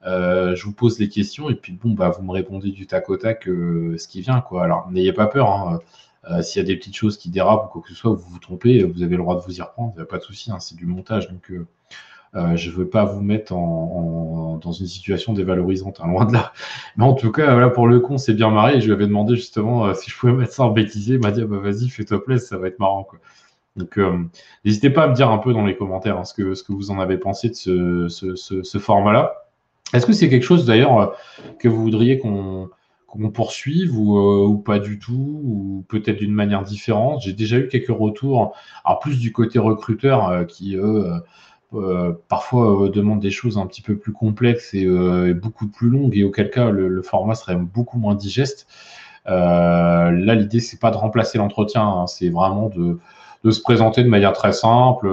je vous pose les questions et puis bon, bah, vous me répondez du tac au tac ce qui vient, quoi. Alors, n'ayez pas peur, hein. S'il y a des petites choses qui dérapent ou quoi que ce soit, vous vous trompez, vous avez le droit de vous y reprendre, il n'y a pas de souci, hein, c'est du montage, donc je ne veux pas vous mettre dans une situation dévalorisante, hein, loin de là. Mais en tout cas, voilà, pour le con, c'est bien marré. Et je lui avais demandé justement si je pouvais mettre ça en bêtisier. Il m'a dit, ah bah, vas-y, fais-toi plaisir, ça va être marrant, quoi. Donc, n'hésitez pas à me dire un peu dans les commentaires, hein, ce que vous en avez pensé de ce format-là. Est-ce que c'est quelque chose d'ailleurs que vous voudriez qu'on poursuive ou pas du tout, ou peut-être d'une manière différente? J'ai déjà eu quelques retours, alors plus du côté recruteur qui, eux, parfois demandent des choses un petit peu plus complexes et beaucoup plus longues, et auquel cas le format serait beaucoup moins digeste. Là, l'idée, c'est pas de remplacer l'entretien, hein, c'est vraiment de se présenter de manière très simple,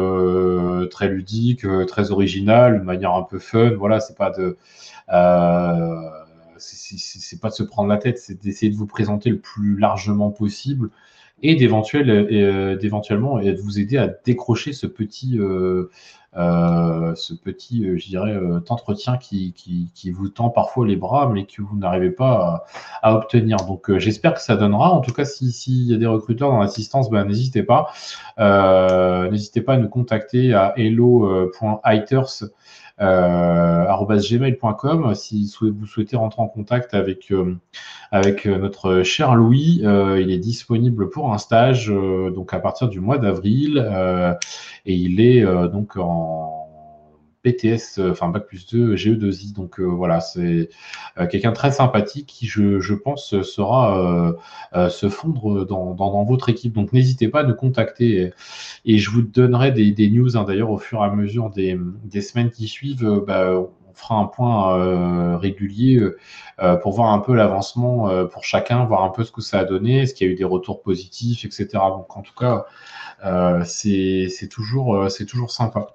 très ludique, très originale, une manière un peu fun. Voilà, c'est pas de c'est pas de se prendre la tête, c'est d'essayer de vous présenter le plus largement possible et d'éventuellement et de vous aider à décrocher ce petit je dirais, entretien qui vous tend parfois les bras, mais que vous n'arrivez pas à obtenir. Donc, j'espère que ça donnera. En tout cas, s'il y a des recruteurs dans l'assistance, ben, n'hésitez pas. N'hésitez pas à nous contacter à hello.heiters@gmail.com si vous souhaitez rentrer en contact avec notre cher Louis. Il est disponible pour un stage donc à partir du mois d'avril et il est donc en BTS, enfin Bac+2, GE2I. Donc voilà, c'est quelqu'un de très sympathique qui, je pense, saura se fondre dans votre équipe. Donc n'hésitez pas à nous contacter et je vous donnerai des news, hein, d'ailleurs, au fur et à mesure des semaines qui suivent. On fera un point régulier pour voir un peu l'avancement pour chacun, voir un peu ce que ça a donné, est-ce qu'il y a eu des retours positifs, etc. Donc en tout cas, c'est toujours sympa.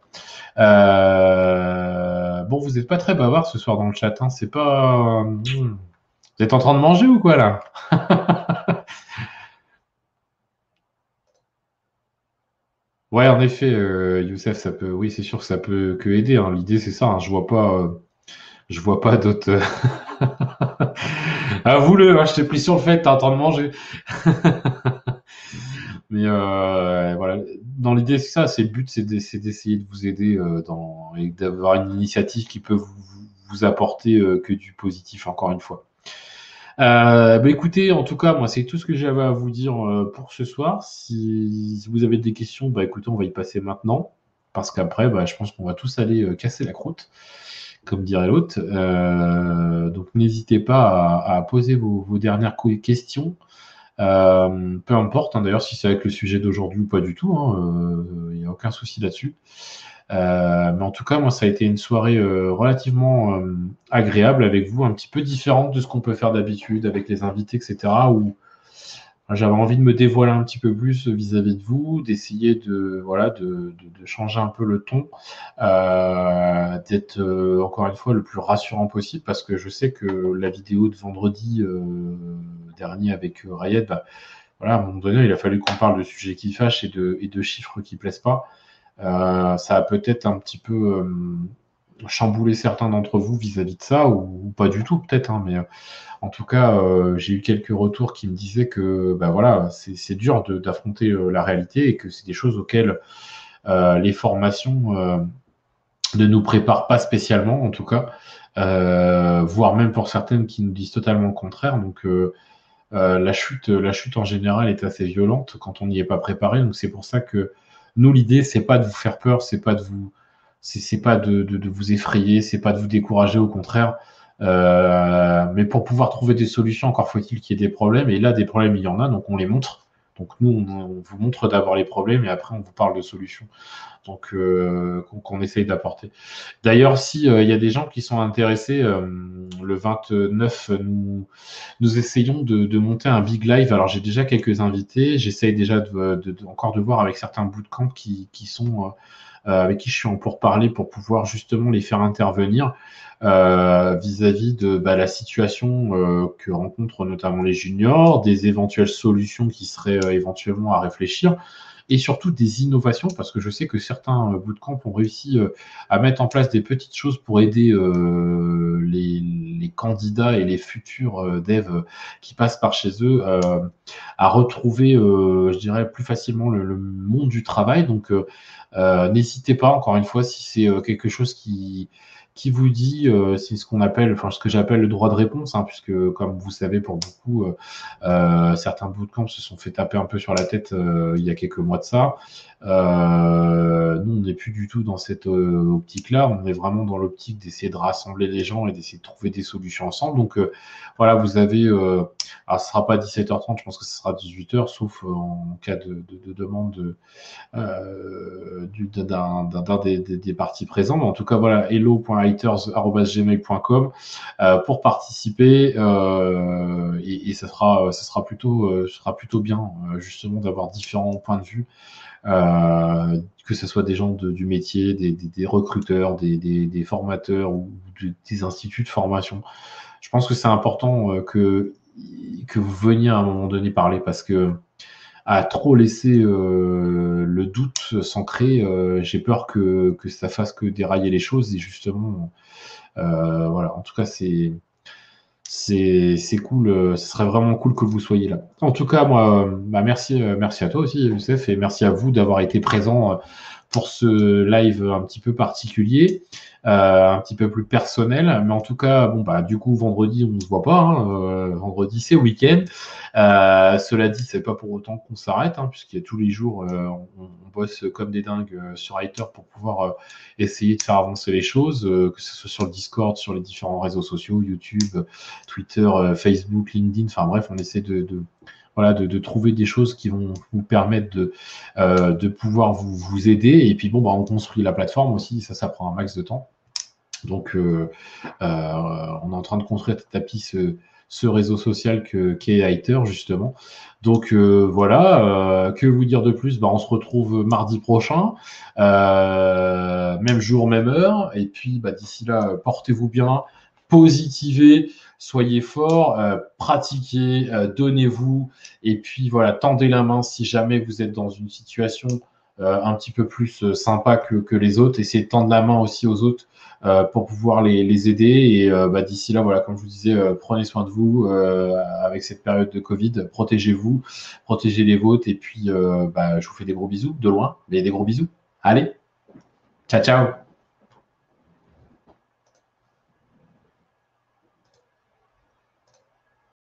Bon, vous n'êtes pas très bavard ce soir dans le chat, hein, c'est pas... Vous êtes en train de manger ou quoi là? Ouais, en effet, Youssef, ça peut, oui, c'est sûr que ça peut que aider, hein. L'idée, c'est ça, hein. Je vois pas d'autres. Avoue-le, hein, je t'ai pris sur le fait, t'es en train de manger. Mais voilà, dans l'idée, c'est ça, c'est le but, c'est d'essayer de vous aider et d'avoir une initiative qui peut vous apporter que du positif, encore une fois. Écoutez, en tout cas, moi, c'est tout ce que j'avais à vous dire pour ce soir. Si vous avez des questions, écoutez, on va y passer maintenant. Parce qu'après, je pense qu'on va tous aller casser la croûte, comme dirait l'autre. Donc, n'hésitez pas à poser vos dernières questions. Peu importe, hein, d'ailleurs, si c'est avec le sujet d'aujourd'hui ou pas du tout, il n'y a aucun souci là-dessus. Mais en tout cas, moi, ça a été une soirée relativement agréable avec vous, un petit peu différente de ce qu'on peut faire d'habitude avec les invités, etc. Où j'avais envie de me dévoiler un petit peu plus vis-à-vis de vous, d'essayer de changer un peu le ton, d'être encore une fois le plus rassurant possible, parce que je sais que la vidéo de vendredi dernier avec Rayed, voilà, à un moment donné, il a fallu qu'on parle de sujets qui fâchent et de chiffres qui plaisent pas. Ça a peut-être un petit peu chamboulé certains d'entre vous vis-à-vis de ça, ou pas du tout peut-être, hein, mais en tout cas, j'ai eu quelques retours qui me disaient que voilà, c'est dur d'affronter la réalité et que c'est des choses auxquelles les formations ne nous préparent pas spécialement, en tout cas, voire même pour certaines qui nous disent totalement le contraire. Donc la chute en général est assez violente quand on n'y est pas préparé. Donc c'est pour ça que nous, l'idée, c'est pas de vous faire peur, c'est pas de vous, c'est pas de vous effrayer, c'est pas de vous décourager, au contraire. Mais pour pouvoir trouver des solutions, encore faut-il qu'il y ait des problèmes. Et là, des problèmes, il y en a, donc on les montre. Donc nous, on vous montre d'abord les problèmes et après, on vous parle de solutions. Donc qu'on essaye d'apporter. D'ailleurs, si il y a des gens qui sont intéressés, le 29, nous essayons de monter un big live. Alors j'ai déjà quelques invités. J'essaye déjà encore de voir avec certains bootcamps qui sont avec qui je suis en pourparlers pour pouvoir justement les faire intervenir vis-à-vis de la situation que rencontrent notamment les juniors, des éventuelles solutions qui seraient éventuellement à réfléchir, et surtout des innovations, parce que je sais que certains bootcamps ont réussi à mettre en place des petites choses pour aider les candidats et les futurs devs qui passent par chez eux à retrouver, je dirais, plus facilement le monde du travail. Donc, n'hésitez pas, encore une fois, si c'est quelque chose qui vous dit, c'est ce qu'on appelle, enfin ce que j'appelle le droit de réponse, hein, puisque comme vous savez, pour beaucoup, certains bootcamps se sont fait taper un peu sur la tête il y a quelques mois de ça. Nous, on n'est plus du tout dans cette optique-là, on est vraiment dans l'optique d'essayer de rassembler les gens et d'essayer de trouver des solutions ensemble. Donc voilà, vous avez, alors ce ne sera pas 17h30, je pense que ce sera 18h, sauf en cas de demande d'un des parties présents. Mais en tout cas, voilà, hello.haters@gmail.com pour participer et ça sera plutôt bien justement d'avoir différents points de vue, que ce soit des gens du métier, des recruteurs, des formateurs ou des instituts de formation. Je pense que c'est important que vous veniez à un moment donné parler, parce que à trop laisser le doute s'ancrer, j'ai peur que ça fasse que dérailler les choses. Et justement, voilà, en tout cas, c'est cool. Ce serait vraiment cool que vous soyez là. En tout cas, moi, merci à toi aussi, Youssef, et merci à vous d'avoir été présent pour ce live un petit peu particulier, un petit peu plus personnel. Mais en tout cas, bon, du coup, vendredi, on ne se voit pas, hein. Vendredi, c'est week-end. Cela dit, c'est pas pour autant qu'on s'arrête, hein, puisqu'il y a tous les jours, on bosse comme des dingues sur Highter pour pouvoir essayer de faire avancer les choses, que ce soit sur le Discord, sur les différents réseaux sociaux, YouTube, Twitter, Facebook, LinkedIn. Enfin bref, on essaie de trouver des choses qui vont vous permettre de pouvoir vous aider. Et puis on construit la plateforme aussi, ça prend un max de temps. Donc on est en train de construire petit à petit ce réseau social qu'est Highter, justement. Donc voilà, que vous dire de plus? On se retrouve mardi prochain, même jour, même heure. Et puis d'ici là, portez-vous bien, positivez, soyez forts, pratiquez, donnez-vous. Et puis voilà, tendez la main si jamais vous êtes dans une situation un petit peu plus sympa que les autres. Essayez de tendre la main aussi aux autres pour pouvoir les aider. Et d'ici là, voilà, comme je vous disais, prenez soin de vous avec cette période de Covid. Protégez-vous, protégez les vôtres. Et puis, je vous fais des gros bisous de loin, mais des gros bisous. Allez, ciao, ciao.